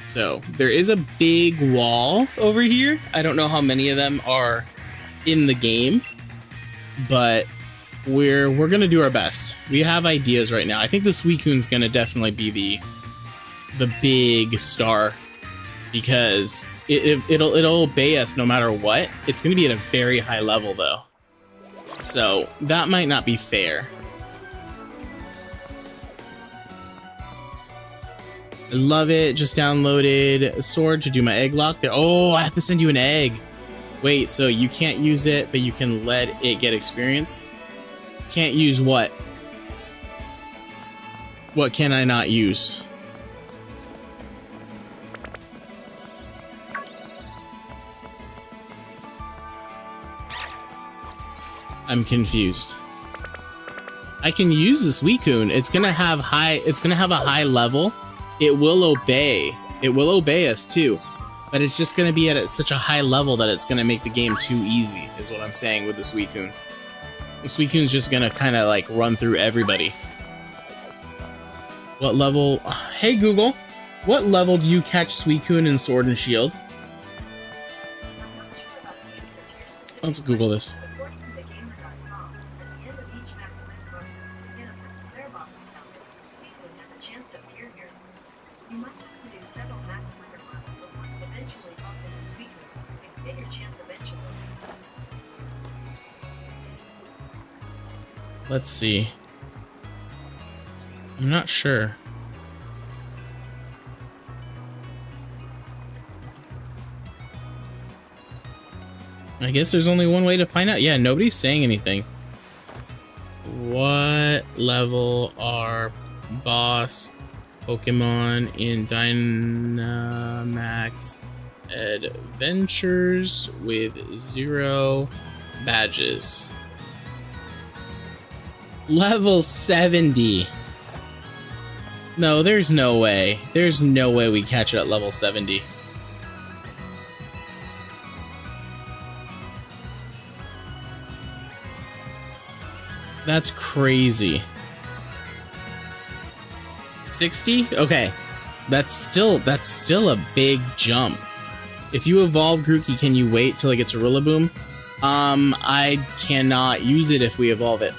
So there is a big wall over here. I don't know how many of them are in the game, but we're gonna do our best. We have ideas right now. I think the Suicune's gonna definitely be the big star, because it'll obey us no matter what. It's gonna be at a very high level though, so that might not be fair. I love it. Just downloaded a sword to do my egg lock there. Oh, I have to send you an egg. Wait, so you can't use it, but you can let it get experience? Can't use what? What can I not use? I'm confused. I can use this Suicune. It's gonna have a high level. It will obey. It will obey us too. But it's just gonna be at such a high level that it's gonna make the game too easy, is what I'm saying with the Suicune. The Suicune's just gonna kinda like run through everybody. What level? Hey Google, what level do you catch Suicune in Sword and Shield? I'm not sure about the answer to your specific Let's Google this. question. According to thegamer.com, at the end of each max length run, begin a max lair boss encounter. Suicune has a chance to appear here. You might have to do several max lair runs before you eventually bump into Suicune, and get your chance eventually. Let's see. I'm not sure. I guess there's only one way to find out. Yeah, nobody's saying anything. What level are boss Pokemon in Dynamax Adventures with 0 badges? Level 70. No, there's no way. There's no way we catch it at level 70. That's crazy. 60? Okay. That's still a big jump. If you evolve Grookey, can you wait till it gets a Rillaboom? I cannot use it if we evolve it.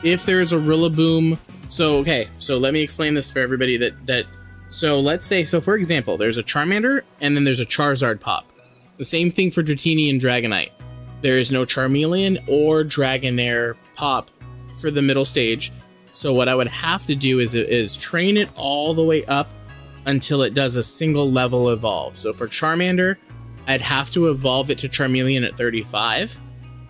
If there's a Rillaboom, so let me explain this for everybody so let's say, for example, there's a Charmander and then there's a Charizard pop. The same thing for Dratini and Dragonite. There is no Charmeleon or Dragonair pop for the middle stage. So what I would have to do is train it all the way up until it does a single level evolve. So for Charmander, I'd have to evolve it to Charmeleon at 35.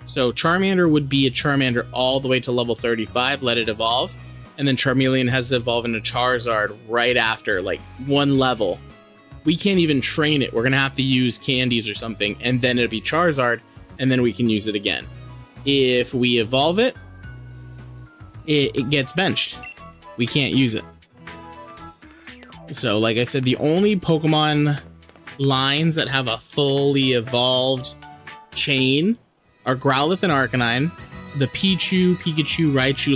So Charmander would be a Charmander all the way to level 35, let it evolve, and then Charmeleon has to evolve into Charizard right after, like one level. We can't even train it. We're gonna have to use candies or something, and then it'll be Charizard, and then we can use it again. If we evolve it, it gets benched. We can't use it. So like I said, the only Pokemon lines that have a fully evolved chain are Growlithe and Arcanine, the Pichu, Pikachu, Raichu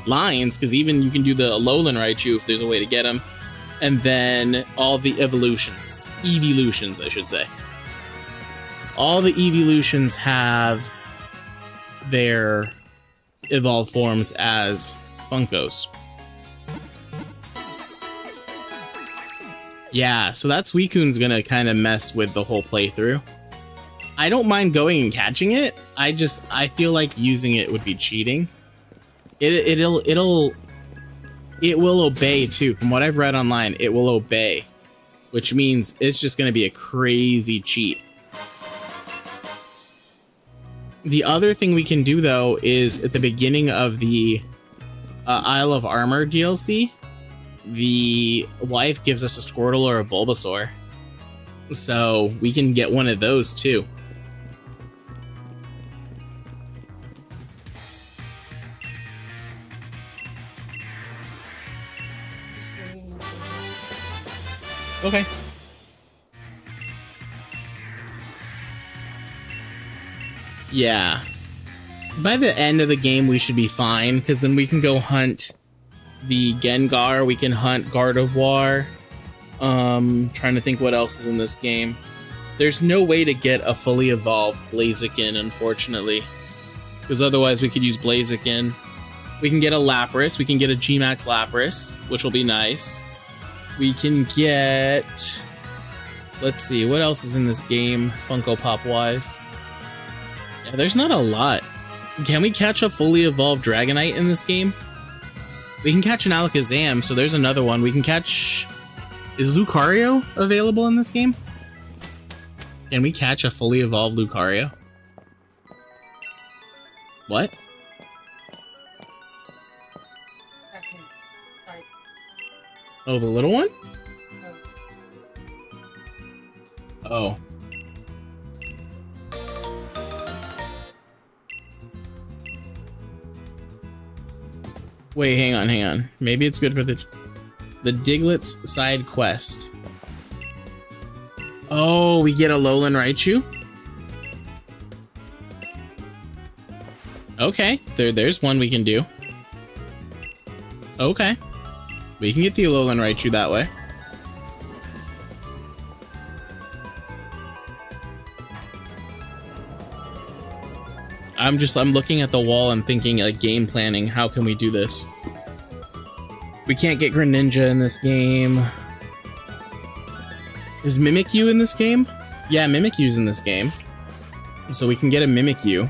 lines, because even you can do the Alolan Raichu if there's a way to get them, and then all the evolutions, I should say. All the evolutions have their evolved forms as Funkos. Yeah, so that Suicune's gonna kind of mess with the whole playthrough. I don't mind going and catching it. I feel like using it would be cheating. It will obey too. From what I've read online, it will obey, which means it's just gonna be a crazy cheat. The other thing we can do though is at the beginning of the Isle of Armor DLC, the wife gives us a Squirtle or a Bulbasaur. So we can get one of those too. Okay. Yeah. By the end of the game, we should be fine, because then we can go hunt the Gengar, we can hunt Gardevoir. Trying to think what else is in this game. There's no way to get a fully evolved Blaziken, unfortunately, because otherwise we could use Blaziken. We can get a Lapras, we can get a G-Max Lapras, which will be nice. We can get... Let's see, what else is in this game, Funko Pop wise? Yeah, there's not a lot. Can we catch a fully evolved Dragonite in this game? We can catch an Alakazam, so there's another one. We can catch... Is Lucario available in this game? Can we catch a fully evolved Lucario? What? Oh, the little one? Oh. Wait, hang on. Maybe it's good for the Diglett's side quest. Oh, we get a Alolan Raichu? Okay, there's one we can do. Okay. We can get the Alolan Raichu that way. I'm looking at the wall and thinking, like, game planning. How can we do this? We can't get Greninja in this game. Is Mimikyu in this game? Yeah, Mimikyu's in this game. So we can get a Mimikyu.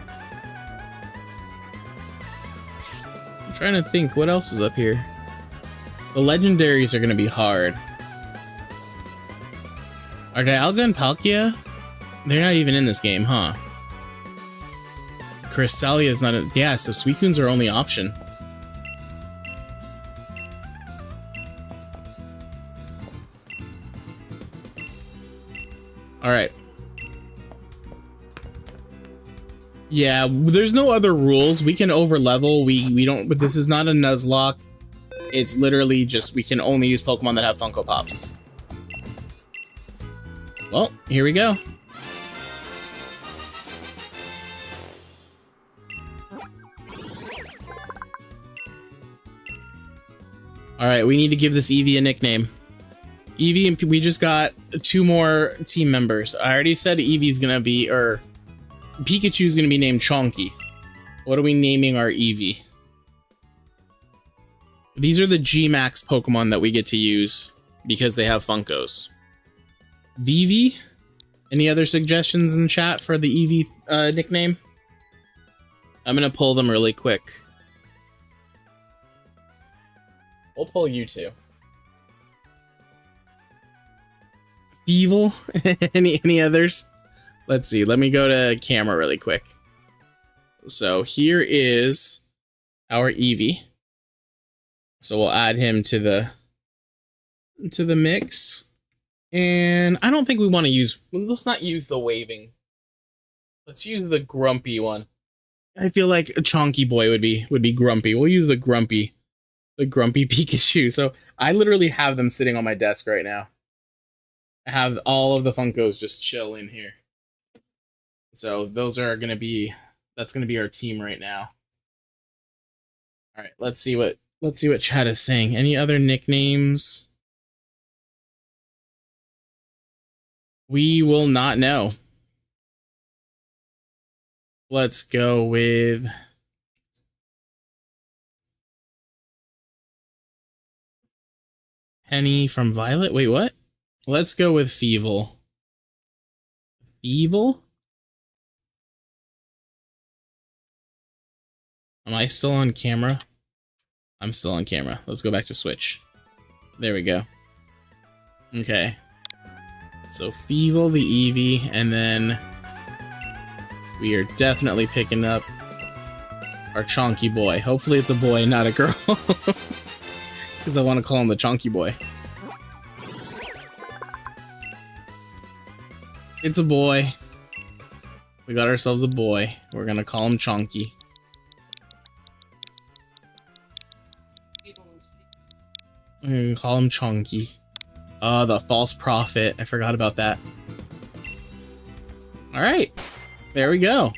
I'm trying to think, what else is up here? The legendaries are going to be hard. Are Dialga and Palkia? They're not even in this game, huh? Cresselia is not a... Yeah, so Suicune's our only option. Alright. Yeah, there's no other rules. We can overlevel. We don't... But this is not a Nuzlocke. It's literally just... We can only use Pokemon that have Funko Pops. Well, here we go. Alright, we need to give this Eevee a nickname. Eevee and we just got 2 more team members. I already said Eevee's gonna be, or Pikachu's gonna be named Chonky. What are we naming our Eevee? These are the G-Max Pokemon that we get to use because they have Funkos. Vivi? Any other suggestions in chat for the Eevee nickname? I'm gonna pull them really quick. We'll pull you two. Evil? Any others? Let's see. Let me go to camera really quick. So here is our Eevee. So we'll add him to the mix. And I don't think we want to use... Let's not use the waving. Let's use the grumpy one. I feel like a Chonky Boy would be grumpy. We'll use the grumpy Pikachu. So I literally have them sitting on my desk right now. I have all of the Funkos just chill in here. So those are gonna be... That's gonna be our team right now. All right, let's see what chat is saying. Any other nicknames? We will not know. Let's go with Penny from Violet. Wait, what? Let's go with Feeble. Feeble? Am I still on camera? I'm still on camera. Let's go back to Switch. There we go. Okay. So Feeble, the Eevee, and then we are definitely picking up our Chonky Boy. Hopefully it's a boy, not a girl. because I want to call him the Chunky Boy. It's a boy. We got ourselves a boy. We're gonna call him Chunky. We're gonna call him Chunky. Oh, the false prophet. I forgot about that. Alright. There we go.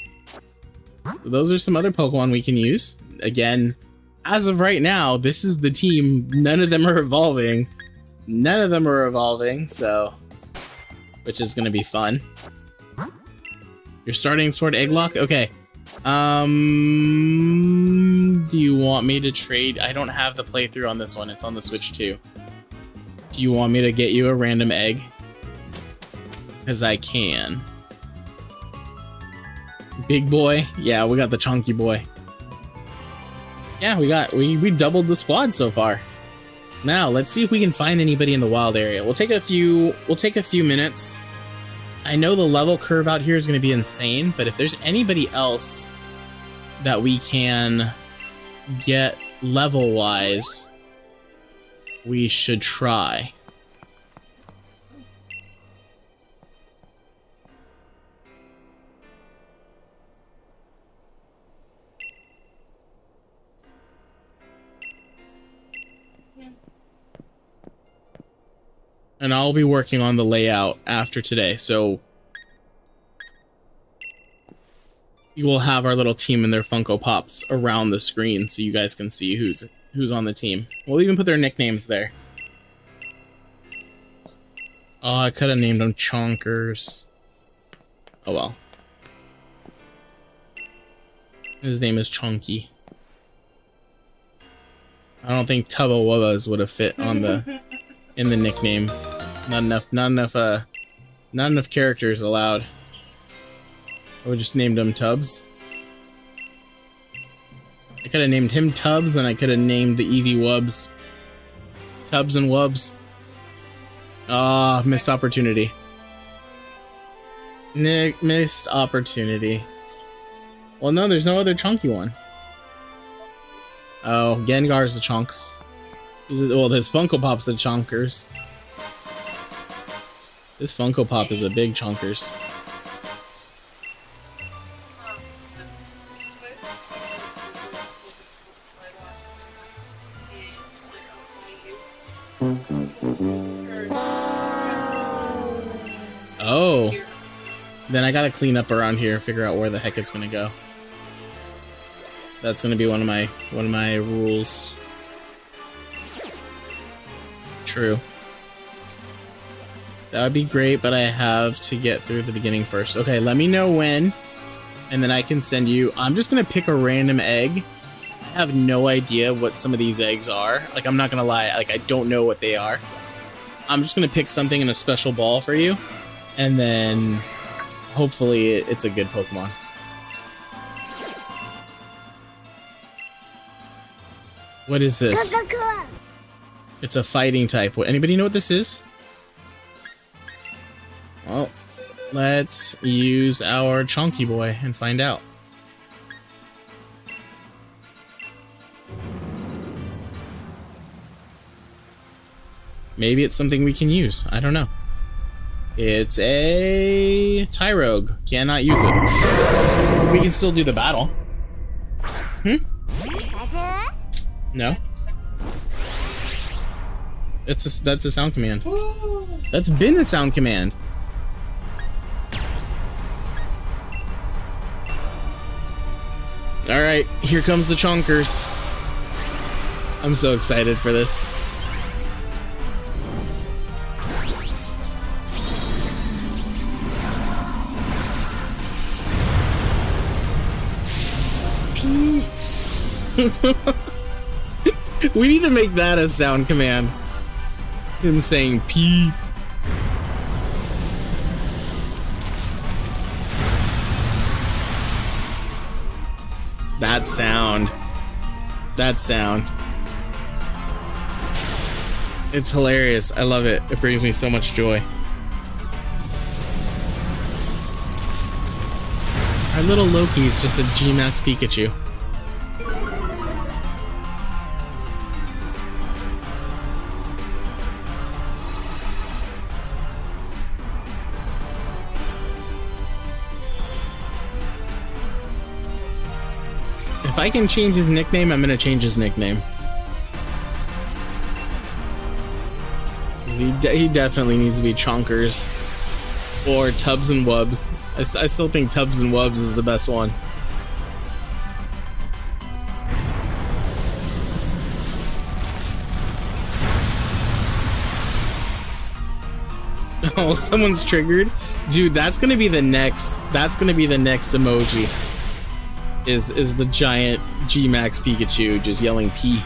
So those are some other Pokemon we can use. Again, as of right now, this is the team. None of them are evolving. None of them are evolving, so... which is gonna be fun. You're starting Sword Egglock? Okay. Do you want me to trade? I don't have the playthrough on this one. It's on the Switch too. Do you want me to get you a random egg? Because I can. Big boy? Yeah, we got the Chunky Boy. Yeah, we doubled the squad so far. Now, let's see if we can find anybody in the wild area. We'll take a few minutes. I know the level curve out here is going to be insane, but if there's anybody else that we can get level-wise, we should try. And I'll be working on the layout after today, so you will have our little team and their Funko Pops around the screen so you guys can see who's on the team. We'll even put their nicknames there. Oh, I could have named them Chonkers. Oh well. His name is Chunky. I don't think Tubba Wubbas would have fit on the in the nickname. Not enough characters allowed. I would just named him Tubbs. I could have named him Tubbs, and I could have named the Eevee Wubbs. Tubbs and Wubbs. Ah, missed opportunity. Missed opportunity. Well, no, there's no other chunky one. Oh, Gengar's the chunks. Well, this Funko Pop's the chunkers. This Funko Pop is a big chunkers. Oh. Then I gotta clean up around here and figure out where the heck it's gonna go. That's gonna be one of my rules. True. That would be great, but I have to get through the beginning first. Okay, let me know when, and then I can send you... I'm just gonna pick a random egg. I have no idea what some of these eggs are. Like, I'm not gonna lie, like, I don't know what they are. I'm just gonna pick something in a special ball for you, and then hopefully it's a good Pokemon. What is this? It's a fighting type. Anybody know what this is? Well, let's use our Chunky Boy and find out. Maybe it's something we can use. I don't know. It's a Tyrogue. Cannot use it. We can still do the battle. No? That's a sound command. That's been a sound command. Alright, here comes the Chonkers. I'm so excited for this. We need to make that a sound command. Him saying pee. That sound. That sound. It's hilarious. I love it. It brings me so much joy. Our little Loki's just a G-Max Pikachu. If I can change his nickname, I'm gonna change his nickname. He definitely needs to be Chonkers or Tubs and Wubs. I still think Tubs and Wubs is the best one. Oh, someone's triggered. Dude, that's gonna be the next emoji. Is the giant G-Max Pikachu just yelling P.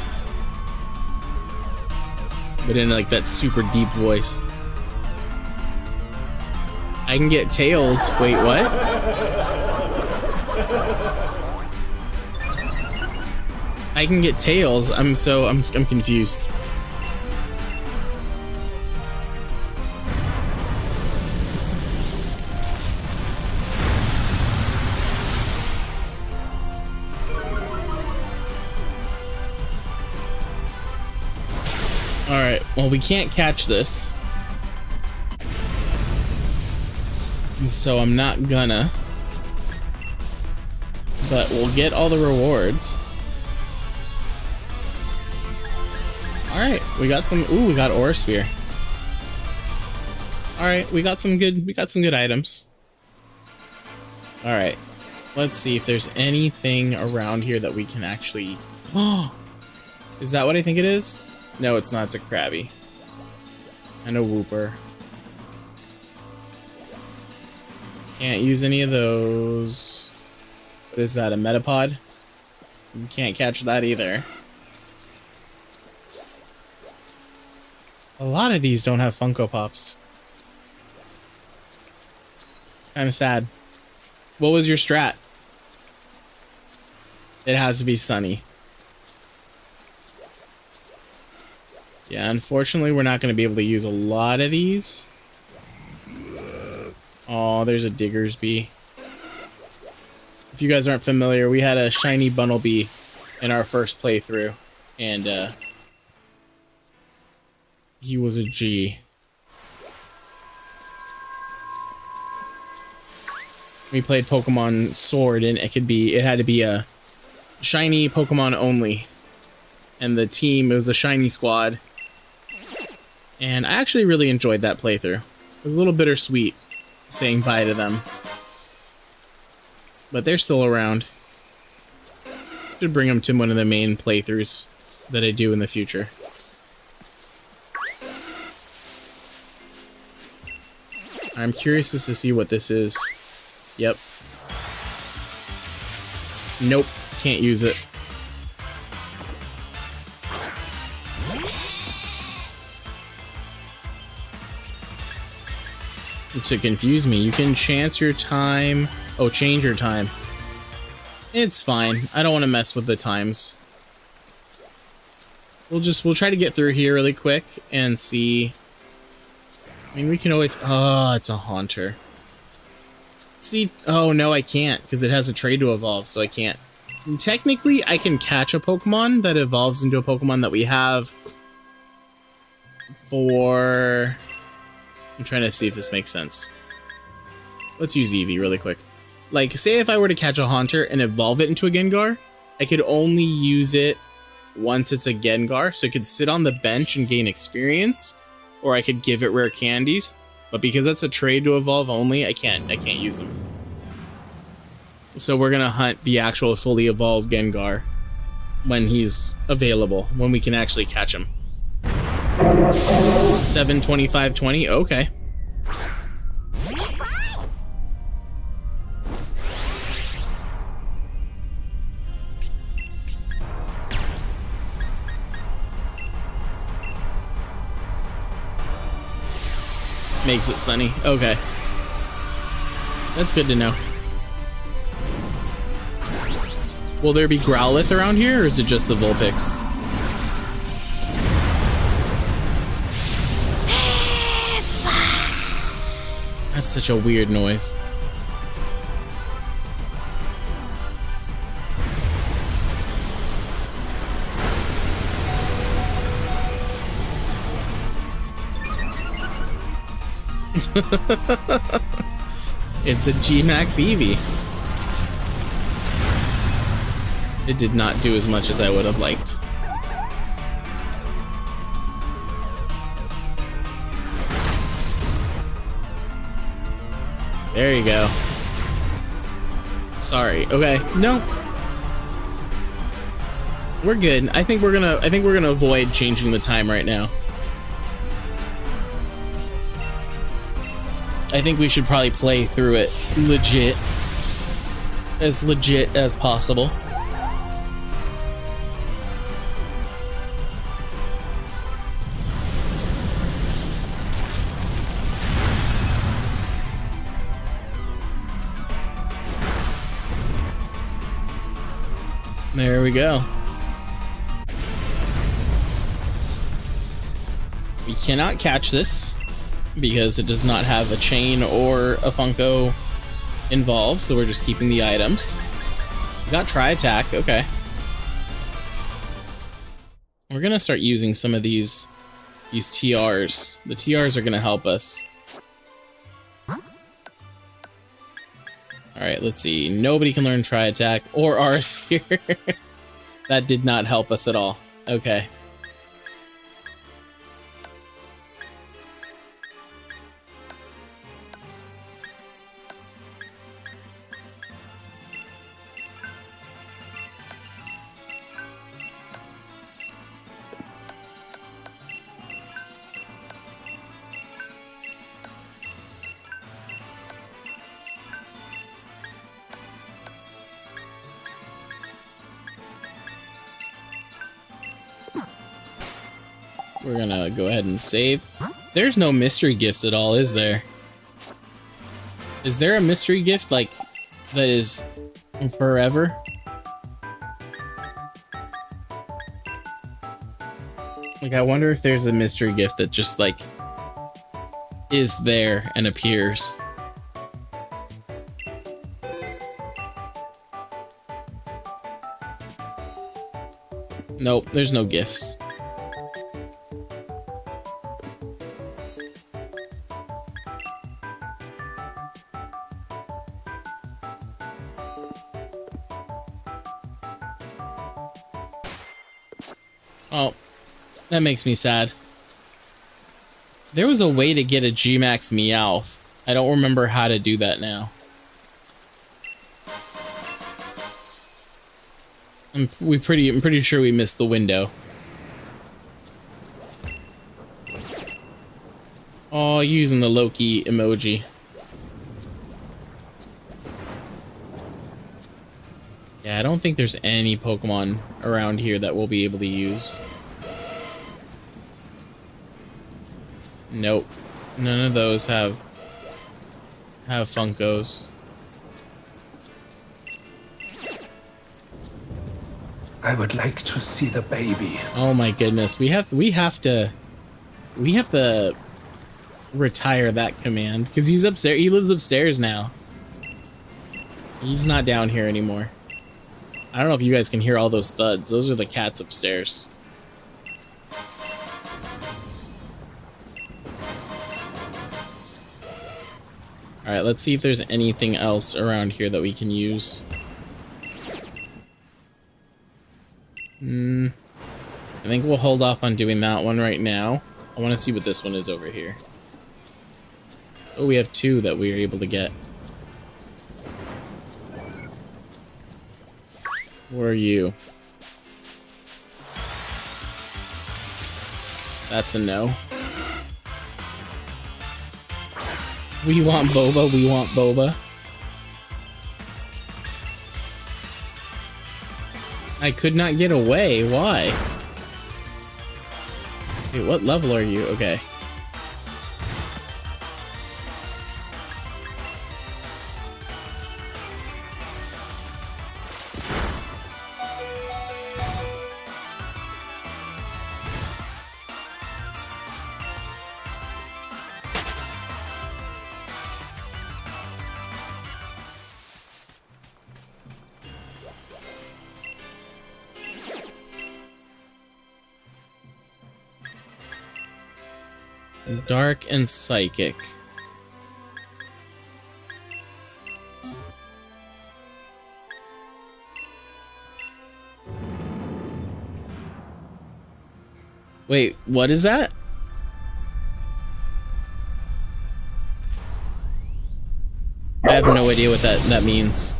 But in like that super deep voice. I can get Tails. Wait, what? I can get Tails. I'm confused. Alright, well, we can't catch this. So I'm not gonna. But we'll get all the rewards. Alright, we got some. Ooh, we got Aura Sphere. Alright, we got some good items. Alright. Let's see if there's anything around here that we can actually. Oh! Is that what I think it is? No, it's not. It's a Krabby. And a Wooper. Can't use any of those. What is that? A Metapod? You can't catch that either. A lot of these don't have Funko Pops. It's kind of sad. What was your strat? It has to be Sunny. Yeah, unfortunately, we're not going to be able to use a lot of these. Oh, there's a Diggersby. If you guys aren't familiar, we had a shiny Bunnelby in our first playthrough, and he was a G. We played Pokemon Sword, and it had to be a shiny Pokemon only, and the team, it was a shiny squad. And I actually really enjoyed that playthrough. It was a little bittersweet saying bye to them. But they're still around. Should bring them to one of the main playthroughs that I do in the future. I'm curious as to see what this is. Yep. Nope, can't use it. To confuse me, you can chance your time. Oh, change your time. It's fine. I don't want to mess with the times. We'll try to get through here really quick and see. I mean, we can always. Oh, it's a Haunter. See, oh no, I can't because it has a trade to evolve, so I can't. And technically, I can catch a Pokemon that evolves into a Pokemon that we have for. I'm trying to see if this makes sense. Let's use Eevee really quick. Like, say if I were to catch a Haunter and evolve it into a Gengar, I could only use it once it's a Gengar, so it could sit on the bench and gain experience, or I could give it rare candies. But because that's a trade to evolve only, I can't use them. So we're gonna hunt the actual fully evolved Gengar when he's available, when we can actually catch him. 72520, okay. Makes it sunny. Okay. That's good to know. Will there be Growlithe around here, or is it just the Vulpix? That's such a weird noise. It's a G-Max Eevee. It did not do as much as I would have liked. There you go. Sorry. Okay. No. We're good. I think we're gonna avoid changing the time right now. I think we should probably play through it legit as possible. There we go. We cannot catch this because it does not have a chain or a Funko involved, so we're just keeping the items. We got try attack, okay. We're gonna start using some of these TRs. The TRs are gonna help us. Alright, let's see. Nobody can learn try attack or R-Sphere. That did not help us at all. Okay. We're gonna go ahead and save. There's no mystery gifts at all, is there? Is there a mystery gift, like, that is forever? Like, I wonder if there's a mystery gift that just, like, is there and appears. Nope, there's no gifts. Oh, that makes me sad. There was a way to get a G-Max Meowth. I don't remember how to do that now. I'm pretty sure we missed the window. Oh, using the Loki emoji. Yeah, I don't think there's any Pokemon around here that we'll be able to use. Nope. None of those have Funkos. I would like to see the baby. Oh my goodness. We have to retire that command because he's upstairs. He lives upstairs now. He's not down here anymore. I don't know if you guys can hear all those thuds. Those are the cats upstairs. Alright, let's see if there's anything else around here that we can use. I think we'll hold off on doing that one right now. I want to see what this one is over here. Oh, we have two that we are able to get. Where are you? That's a no. We want Boba, we want Boba. I could not get away, why? Wait, what level are you? Okay. Dark and Psychic. Wait, what is that? I have no idea what that means.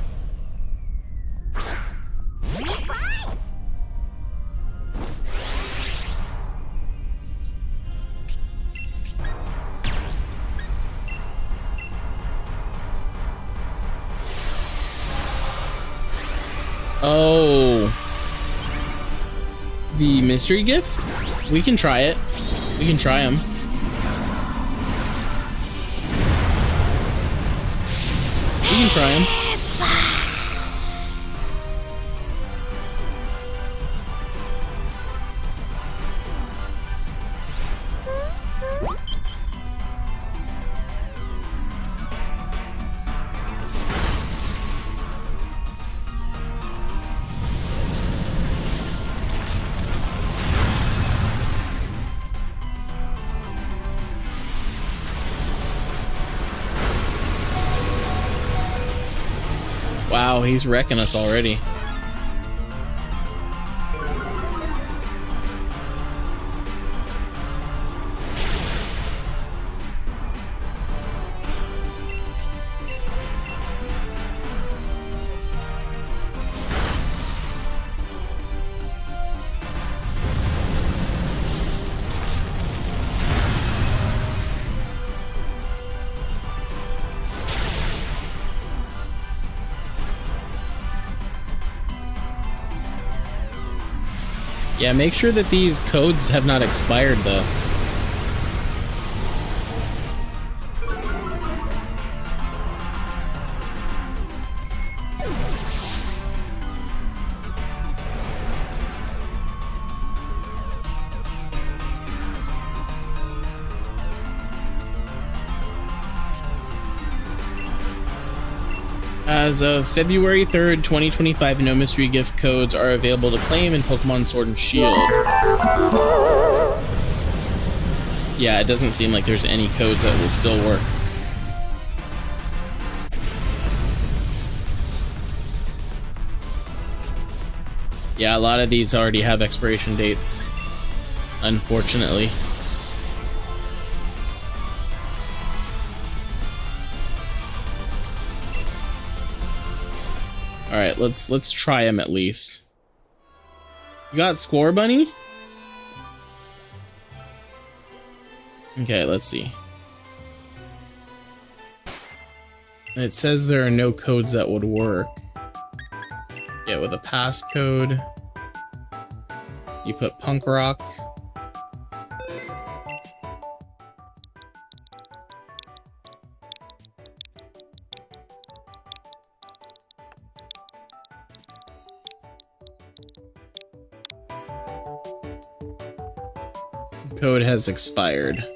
Oh. The mystery gift? We can try it. We can try them. We can try them. Wow, he's wrecking us already. Yeah, make sure that these codes have not expired though. As of February 3rd, 2025, no mystery gift codes are available to claim in Pokemon Sword and Shield. Yeah, it doesn't seem like there's any codes that will still work. Yeah, a lot of these already have expiration dates, unfortunately. All right, let's try him at least. You got Score Bunny? Okay, let's see. It says there are no codes that would work. Yeah, with a passcode. You put punk rock. Code has expired.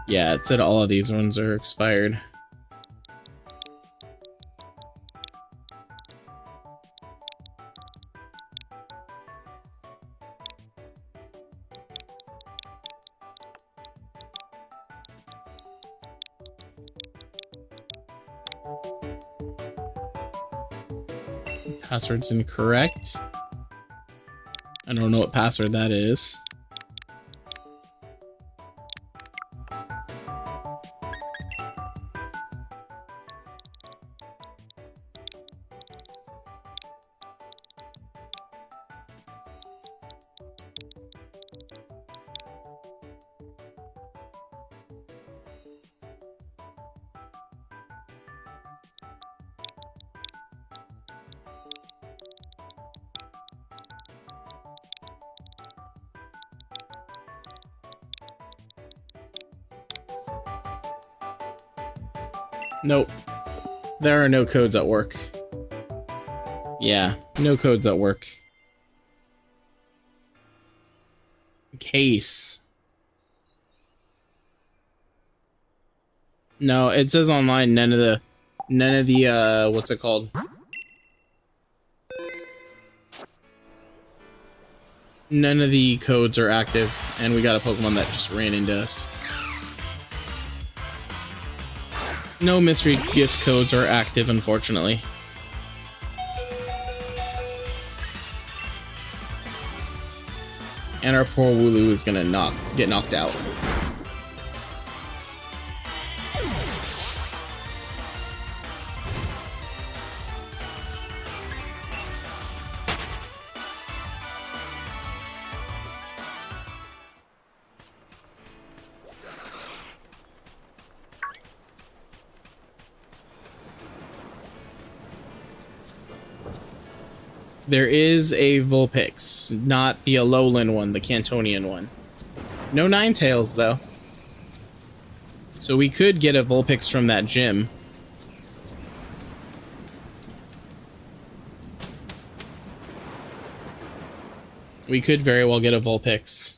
Yeah, it said all of these ones are expired. Password's incorrect. I don't know what password that is. Nope. There are no codes at work. Yeah, no codes at work. Case. No, it says online none of the what's it called? None of the codes are active, and we got a Pokemon that just ran into us. No mystery gift codes are active, unfortunately. And our poor Wooloo is gonna get knocked out. There is a Vulpix, not the Alolan one, the Cantonian one. No Ninetales, though. So we could get a Vulpix from that gym. We could very well get a Vulpix.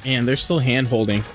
Man, they're still hand-holding.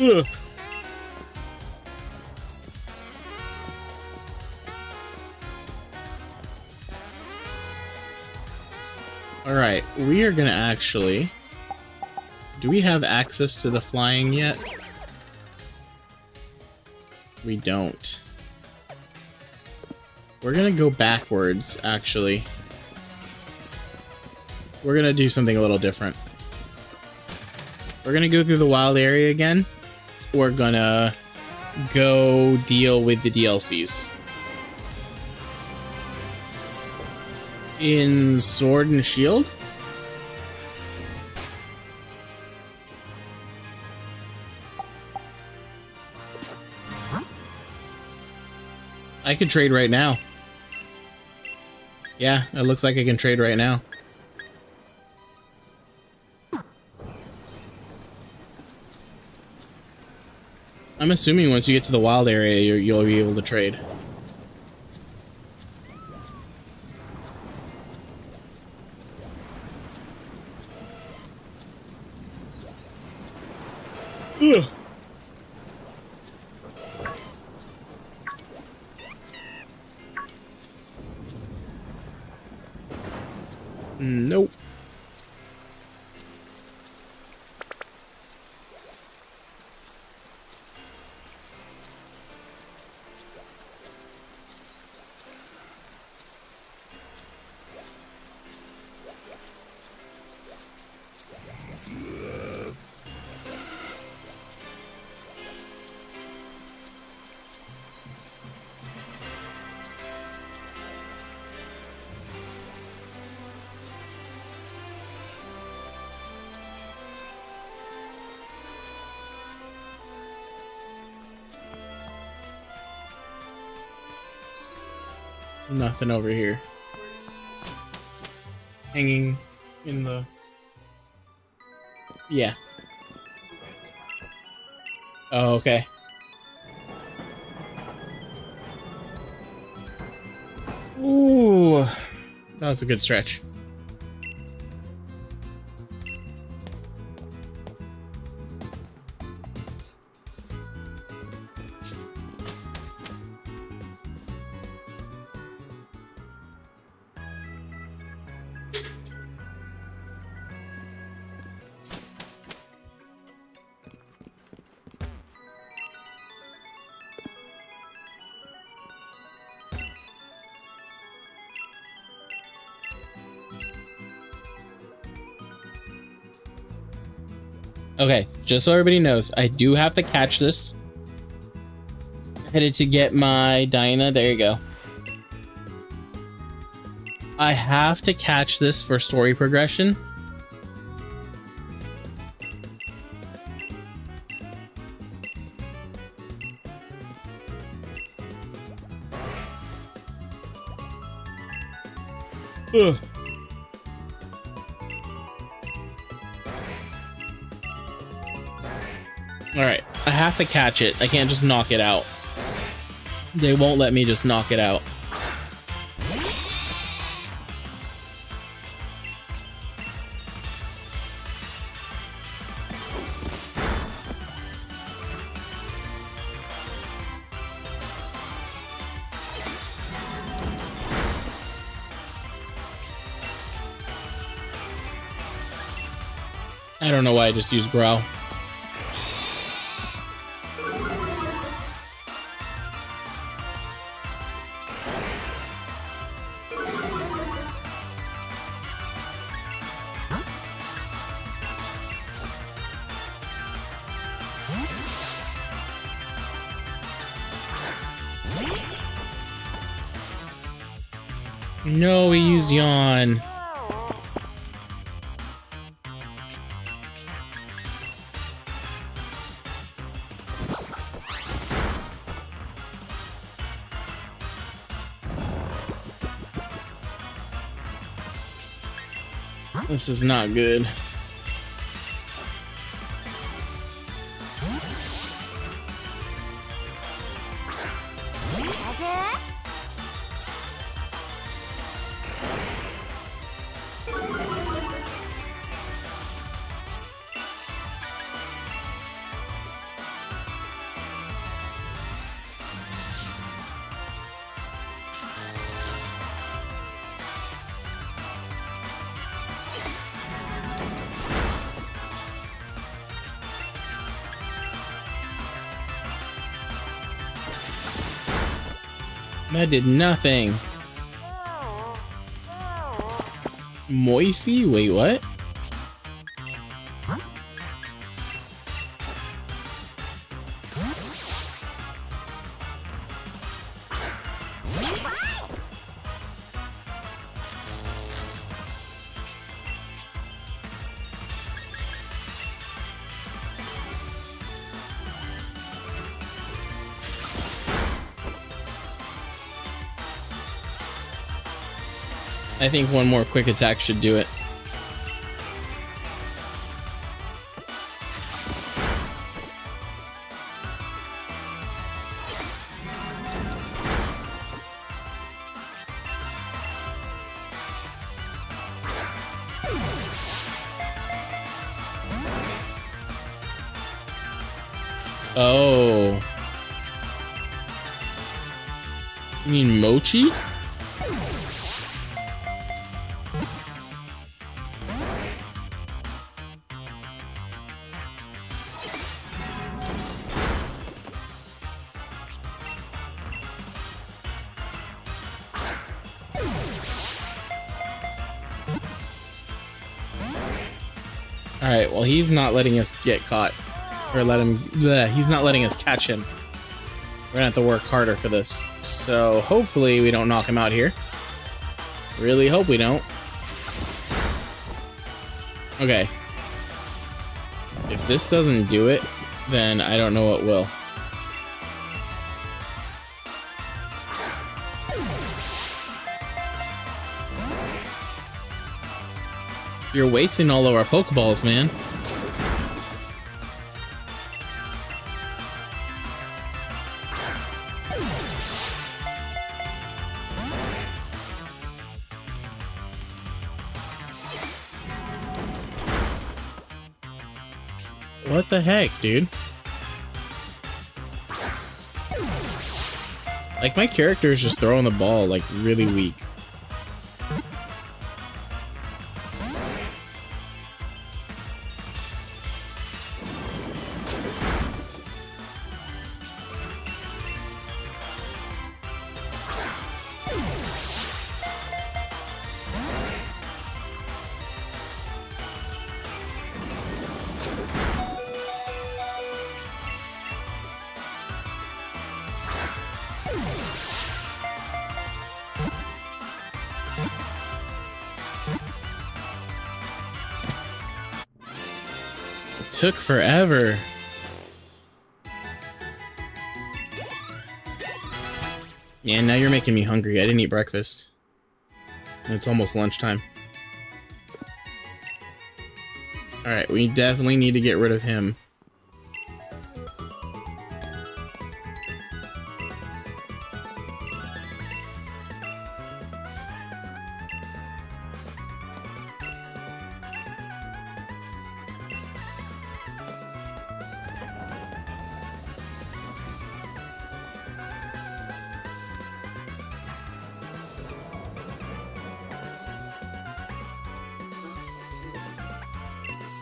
Ugh. Alright, we are gonna actually... Do we have access to the flying yet? We don't. We're gonna go backwards, actually. We're gonna do something a little different. We're gonna go through the wild area again. We're gonna go deal with the DLCs. In Sword and Shield? I could trade right now. Yeah, it looks like I can trade right now. I'm assuming once you get to the wild area, you'll be able to trade. Ugh. Nope. Nothing over here. Hanging in the... Yeah. Oh, okay. Ooh. That was a good stretch. Okay, just so everybody knows, I do have to catch this. Headed to get my Dinah. There you go. I have to catch this for story progression. Ugh. Alright, I have to catch it. I can't just knock it out. They won't let me just knock it out. I don't know why I just used Growl. No, we used Yawn. This is not good. That did nothing. Moisey? Wait, what? I think one more quick attack should do it. Oh. You mean Mochi? Alright, well, he's not letting us get caught. Or he's not letting us catch him. We're gonna have to work harder for this. So, hopefully we don't knock him out here. Really hope we don't. Okay. If this doesn't do it, then I don't know what will. You're wasting all of our Pokeballs, man. What the heck, dude? Like, my character is just throwing the ball, like, really weak. Took forever. Yeah, now you're making me hungry. I didn't eat breakfast. And it's almost lunchtime. Alright, we definitely need to get rid of him.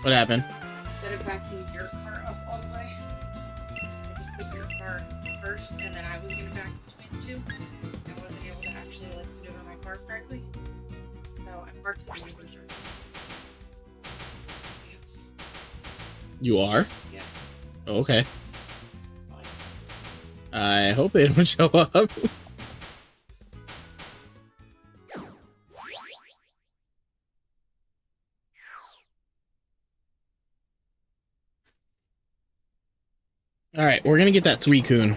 What happened? Instead of backing your car up all the way, I just put your car first, and then I was gonna back between the two. I wasn't able to actually like maneuver my car correctly, so I parked the reverse drive. Yes. You are? Yeah. Oh, okay. I hope they don't show up. Alright, we're gonna get that Suicune.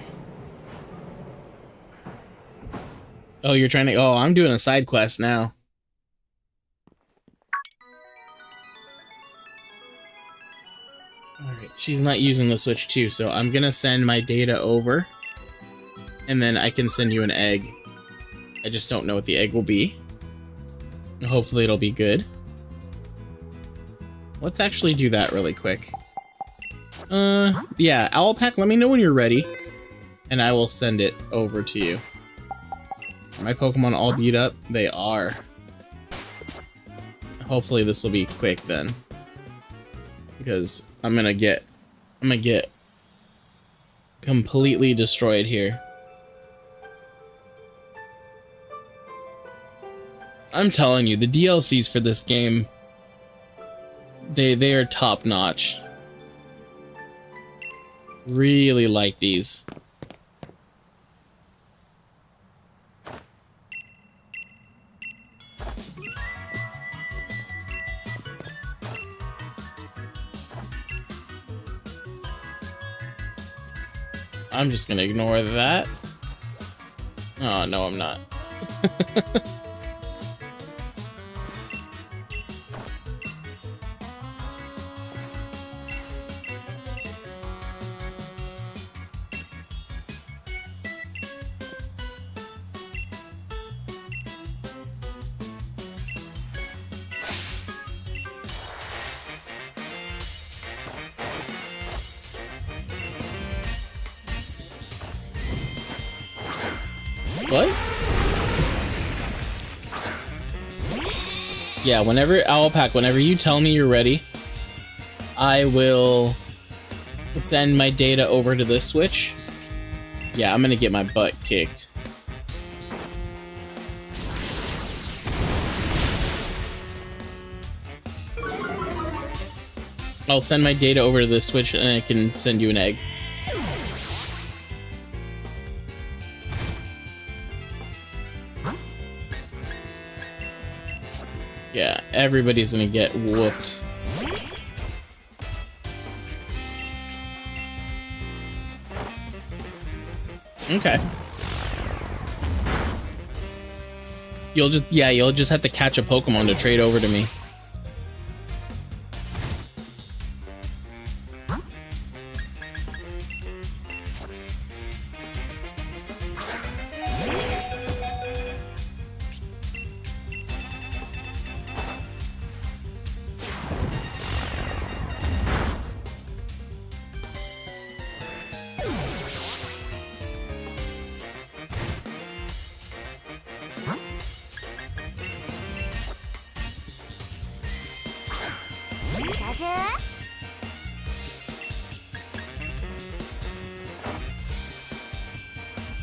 Oh, you're trying to... Oh, I'm doing a side quest now. Alright, she's not using the Switch too, so I'm gonna send my data over. And then I can send you an egg. I just don't know what the egg will be. Hopefully it'll be good. Let's actually do that really quick. Yeah, Owl Pack, let me know when you're ready. And I will send it over to you. Are my Pokemon all beat up? They are. Hopefully this will be quick then. Because I'm gonna get completely destroyed here. I'm telling you, the DLCs for this game, they are top notch. Really like these. I'm just gonna ignore that. Oh, no, I'm not. What? Yeah, whenever Owl Pack, whenever you tell me you're ready, I will send my data over to this Switch. Yeah, I'm gonna get my butt kicked. I'll send my data over to the Switch and I can send you an egg. Yeah, everybody's gonna get whooped. Okay. You'll just have to catch a Pokemon to trade over to me.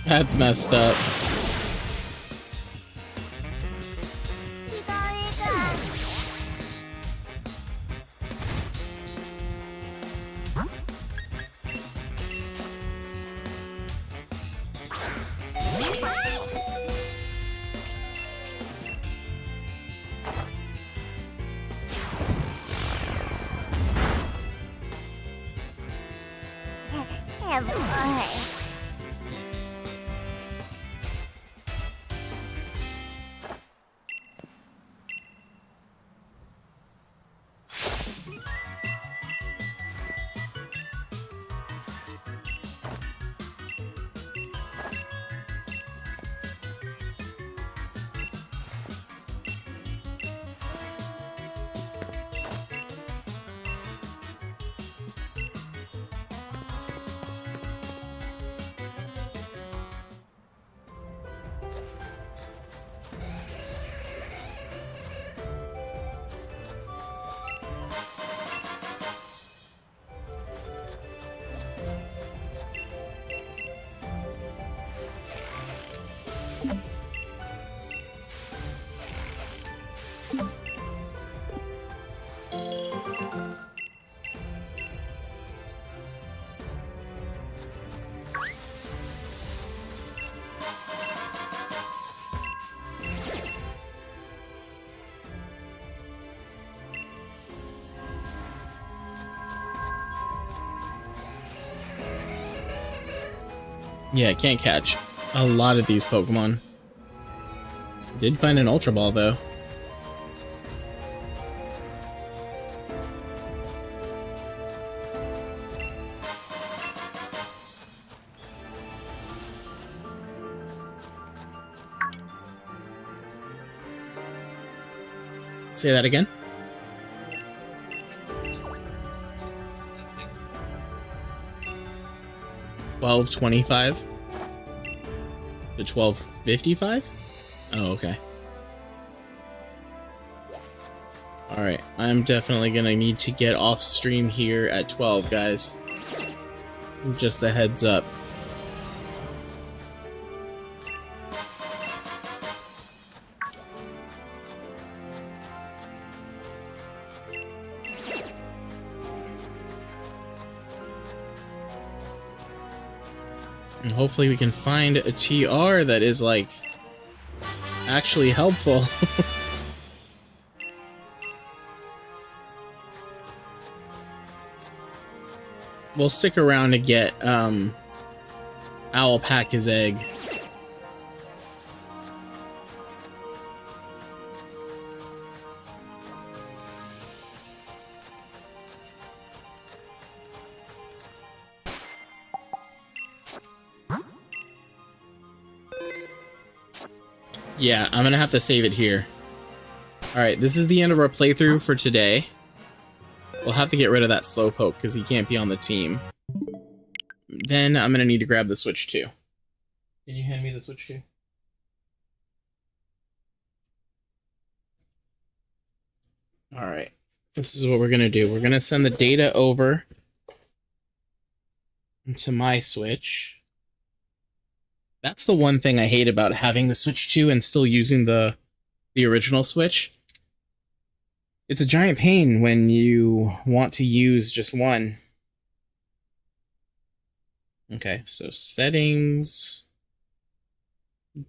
That's messed up. Yeah, can't catch a lot of these Pokemon. Did find an Ultra Ball, though. Say that again. 1225 to 1255. Oh, okay. All right, I'm definitely gonna need to get off stream here at 12, guys. Just a heads up. And hopefully we can find a TR that is, like, actually helpful. We'll stick around to get, Owl pack his egg. Yeah, I'm gonna have to save it here. Alright, this is the end of our playthrough for today. We'll have to get rid of that Slowpoke because he can't be on the team. Then I'm gonna need to grab the Switch 2. Can you hand me the Switch 2? Alright, this is what we're gonna do. We're gonna send the data over to my Switch. That's the one thing I hate about having the Switch 2 and still using the original Switch. It's a giant pain when you want to use just one. Okay, so settings,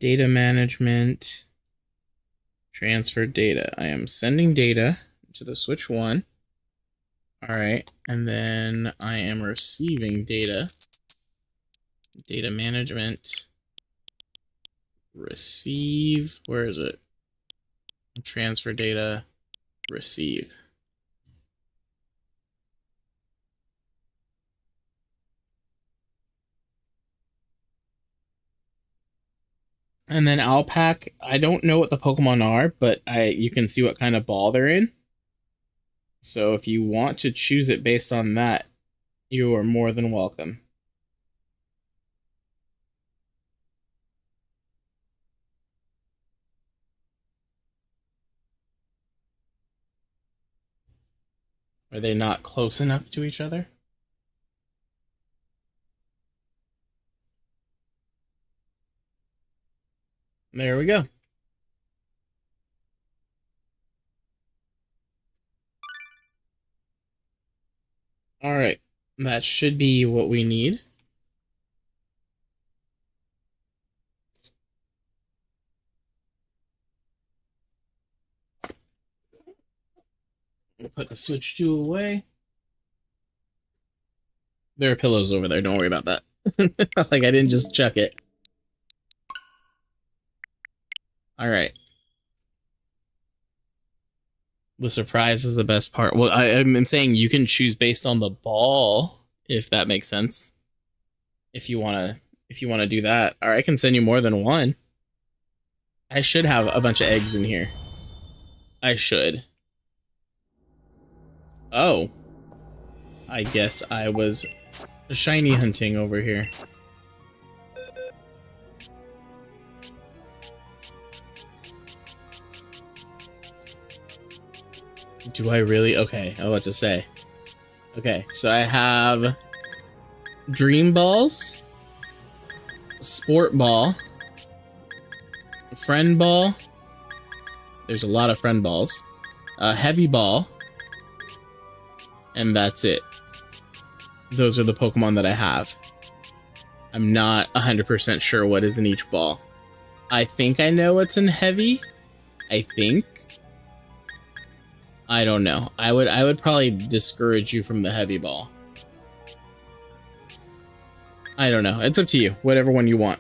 data management, transfer data. I am sending data to the Switch 1. All right, and then I am receiving data. Data management. Receive. Where is it? Transfer data. Receive. And then Alpac, I don't know what the Pokemon are, but you can see what kind of ball they're in. So if you want to choose it based on that, you are more than welcome. Are they not close enough to each other? There we go. All right, that should be what we need. We'll put the Switch 2 away. There are pillows over there, don't worry about that. Like I didn't just chuck it. All right. The surprise is the best part. Well, I'm saying you can choose based on the ball, if that makes sense. If you wanna do that. Or I can send you more than one. I should have a bunch of eggs in here. I should. Oh. I guess I was shiny hunting over here. Do I really? Okay, I was about to say. Okay, so I have Dream Balls, Sport Ball, Friend Ball. There's a lot of Friend Balls. Heavy Ball. And that's it. Those are the Pokemon that I have. I'm not 100% sure what is in each ball. I think I know what's in Heavy. I think. I don't know. I would probably discourage you from the Heavy Ball. I don't know. It's up to you. Whatever one you want.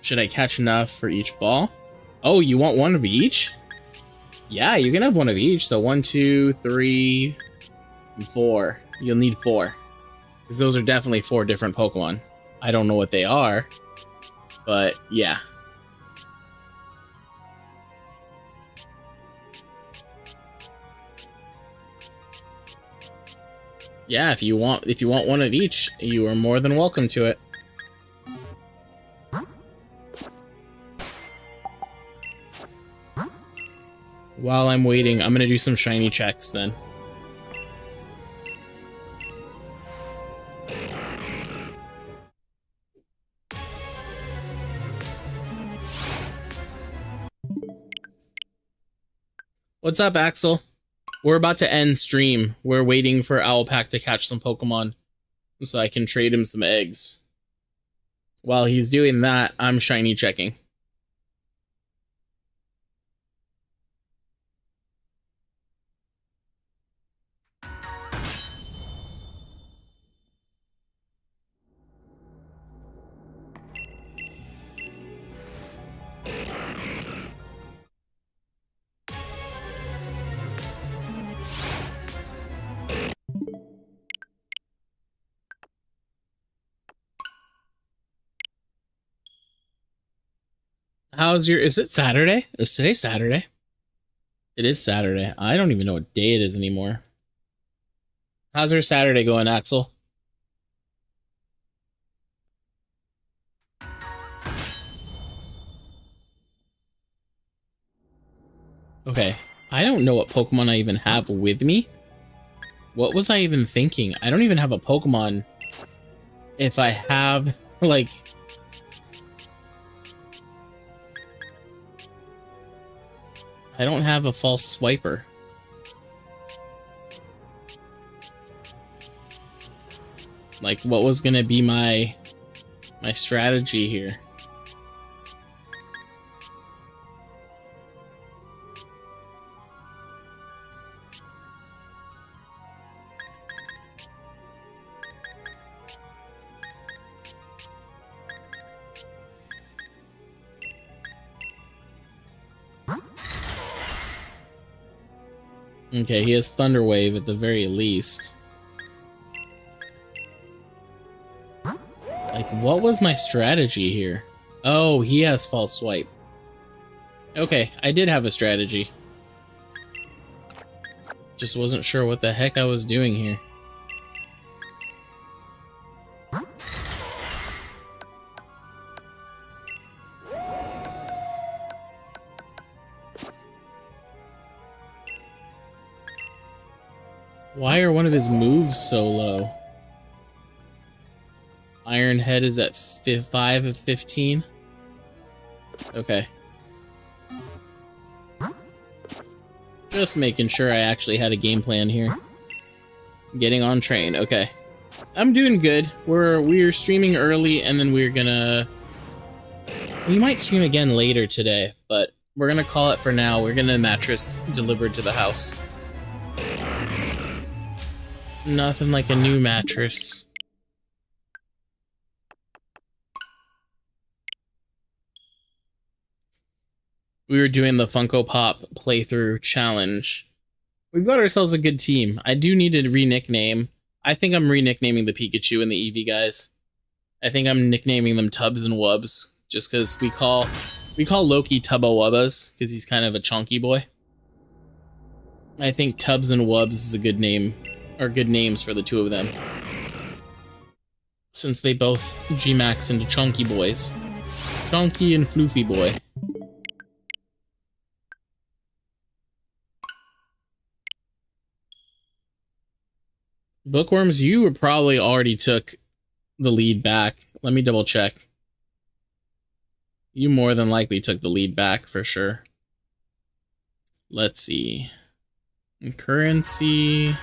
Should I catch enough for each ball? Oh, you want one of each? Yeah, you can have one of each. So 1, 2, 3, and 4. You'll need 4. Because those are definitely 4 different Pokemon. I don't know what they are. But yeah. Yeah, if you want one of each, you are more than welcome to it. While I'm waiting, I'm gonna do some shiny checks then. What's up, Axel? We're about to end stream. We're waiting for Owlpack to catch some Pokemon so I can trade him some eggs. While he's doing that, I'm shiny checking. How's your... Is it Saturday? Is today Saturday? It is Saturday. I don't even know what day it is anymore. How's your Saturday going, Axel? Okay. I don't know what Pokemon I even have with me. What was I even thinking? I don't even have a Pokemon. If I have, like... I don't have a false swiper. Like, what was gonna be my strategy here? Okay, he has Thunder Wave at the very least. Like, what was my strategy here? Oh, he has False Swipe. Okay, I did have a strategy. Just wasn't sure what the heck I was doing here. Why are one of his moves so low? Iron Head is at 5 of 15. Okay. Just making sure I actually had a game plan here. Getting on train. Okay. I'm doing good. We're streaming early, and then we're gonna... We might stream again later today, but we're gonna call it for now. We're gonna mattress delivered to the house. Nothing like a new mattress. We were doing the Funko Pop playthrough challenge. We've got ourselves a good team. I do need to re-nickname. I think I'm re-nicknaming the Pikachu and the Eevee guys. I think I'm nicknaming them Tubs and Wubs, just because we call Loki Tubba Wubbas, because he's kind of a chunky boy. I think Tubs and Wubs is a good name, or good names for the two of them, since they both G-Max into chunky boys. Chunky and Floofy boy. Bookworms, you probably already took the lead back. Let me double check. You more than likely took the lead back for sure. Let's see. Currency.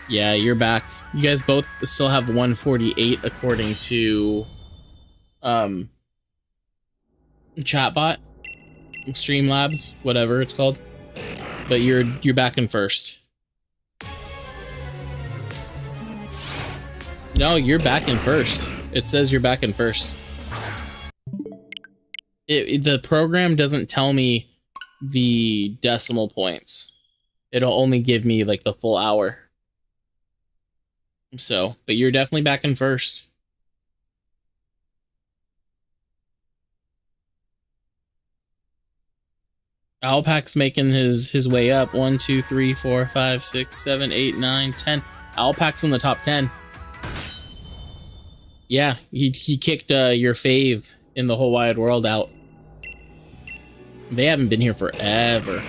Yeah, you're back. You guys both still have 148 according to chatbot, Streamlabs, whatever it's called. But you're back in first. No, you're back in first. It says you're back in first. The program doesn't tell me the decimal points. It'll only give me like the full hour. So, but you're definitely back in first. Owlpack's making his way up. 1, 2, 3, 4, 5, 6, 7, 8, 9, 10. Owlpack's in the top 10. Yeah, he kicked your fave in the whole wide world out. They haven't been here forever.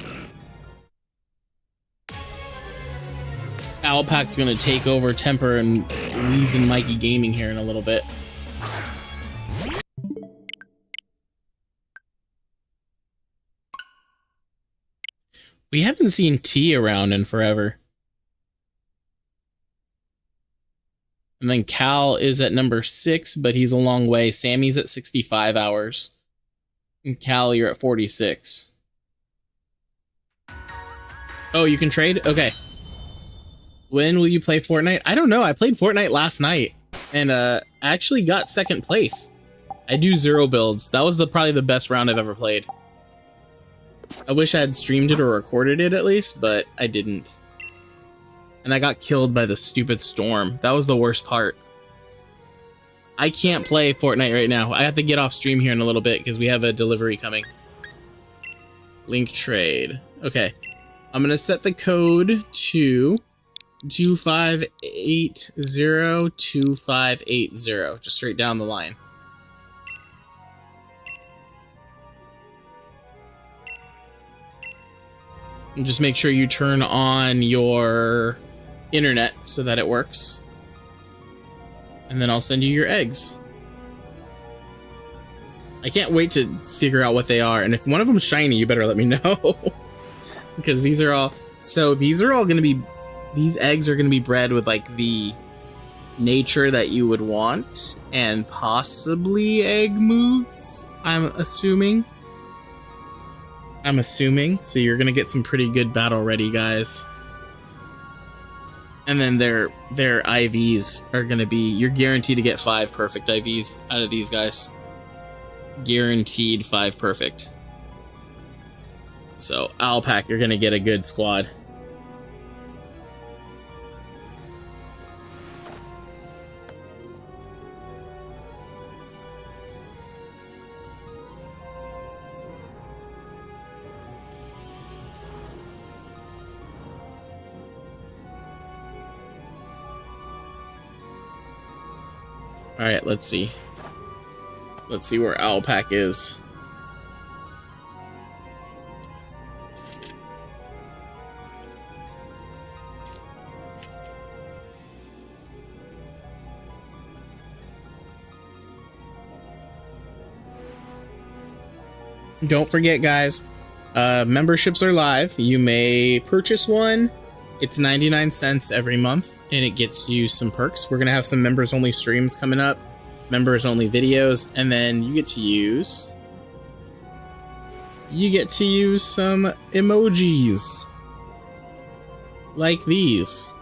Owlpack's gonna take over Temper and Weez and Mikey Gaming here in a little bit. We haven't seen T around in forever. And then Cal is at number 6, but he's a long way. Sammy's at 65 hours. And Cal, you're at 46. Oh, you can trade? Okay. When will you play Fortnite? I don't know. I played Fortnite last night and actually got second place. I do 0 builds. That was probably the best round I've ever played. I wish I had streamed it or recorded it at least, but I didn't. And I got killed by the stupid storm. That was the worst part. I can't play Fortnite right now. I have to get off stream here in a little bit because we have a delivery coming. Link trade. Okay. I'm going to set the code to 25802580. Just straight down the line. And just make sure you turn on your internet so that it works. And then I'll send you your eggs. I can't wait to figure out what they are. And if one of them's shiny, you better let me know. Because these are all... So these are all going to be... These eggs are going to be bred with like the nature that you would want. And possibly egg moves, I'm assuming. So you're going to get some pretty good battle ready guys. And then their IVs are going to be... You're guaranteed to get 5 perfect IVs out of these guys. Guaranteed 5 perfect. So, Owlpack, you're going to get a good squad. Alright, let's see. Let's see where Owlpack is. Don't forget, guys, memberships are live. You may purchase one. It's 99 cents every month, and it gets you some perks. We're going to have some members-only streams coming up, members-only videos, and then you get to use some emojis like these.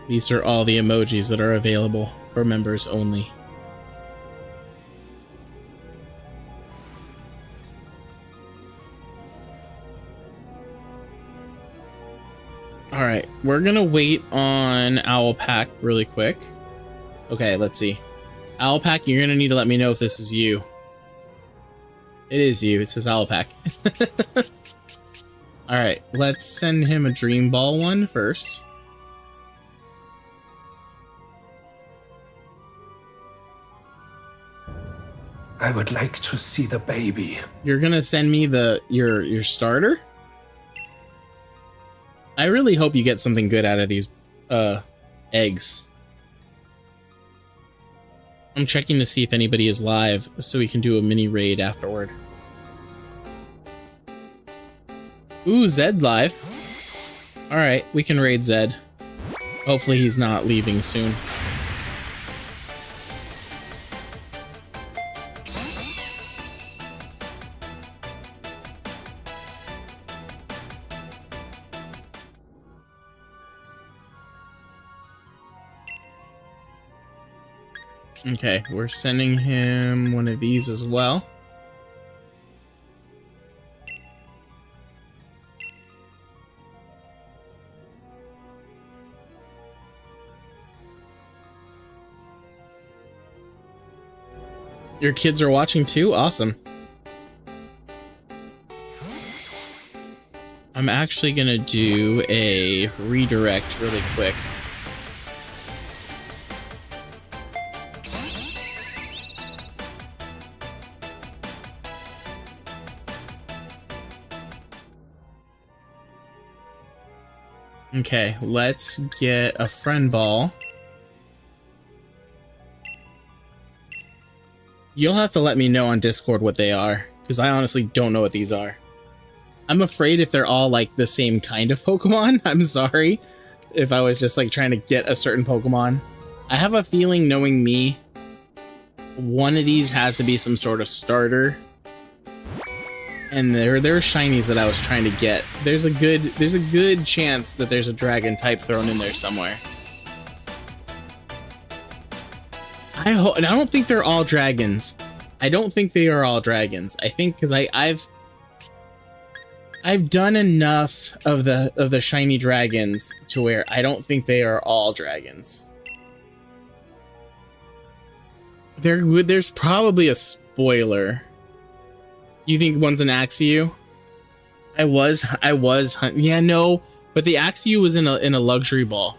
These are all the emojis that are available for members only. All right, we're gonna wait on Owlpack really quick. Okay, let's see. Owlpack, you're gonna need to let me know if this is you. It is you. It says Owlpack. All right, let's send him a Dream Ball one first. I would like to see the baby. You're gonna send me your starter? I really hope you get something good out of these eggs. I'm checking to see if anybody is live so we can do a mini raid afterward. Ooh, Zed's live. Alright, we can raid Zed. Hopefully he's not leaving soon. Okay, we're sending him one of these as well. Your kids are watching too? Awesome. I'm actually gonna do a redirect really quick. Okay, let's get a friend ball. You'll have to let me know on Discord what they are, because I honestly don't know what these are. I'm afraid if they're all like the same kind of Pokemon. I'm sorry if I was just like trying to get a certain Pokemon. I have a feeling, knowing me, one of these has to be some sort of starter. And there are shinies that I was trying to get. There's a good chance that there's a dragon type thrown in there somewhere. I don't think they're all dragons. I don't think they are all dragons. I think because I've done enough of the shiny dragons to where I don't think they are all dragons. There's probably a spoiler. You think one's an Axew? I was yeah, no, but the Axew was in a luxury ball.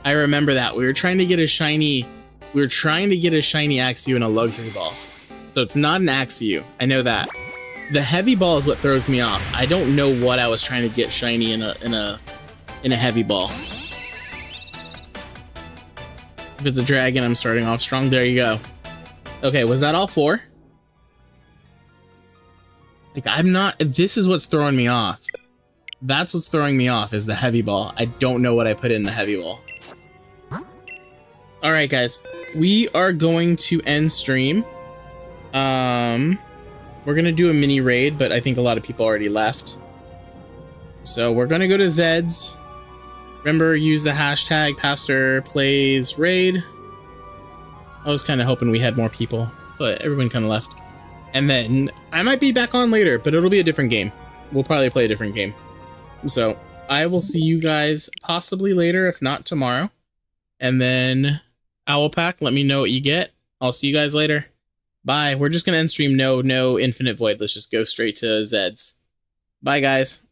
I remember that. We were trying to get a shiny Axew in a luxury ball. So it's not an Axew. I know that. The heavy ball is what throws me off. I don't know what I was trying to get shiny in a heavy ball. If it's a dragon, I'm starting off strong. There you go. Okay, was that all four? Like, this is what's throwing me off. That's what's throwing me off, is the heavy ball. I don't know what I put in the heavy ball. Alright, guys. We are going to end stream. We're gonna do a mini raid, but I think a lot of people already left. So we're gonna go to Zed's. Remember, use the hashtag PastorPlaysRaid. I was kind of hoping we had more people, but everyone kind of left. And then I might be back on later, but it'll be a different game. We'll probably play a different game. So I will see you guys possibly later, if not tomorrow. And then Owlpack, let me know what you get. I'll see you guys later. Bye. We're just going to end stream. No Infinite Void. Let's just go straight to Zed's. Bye, guys.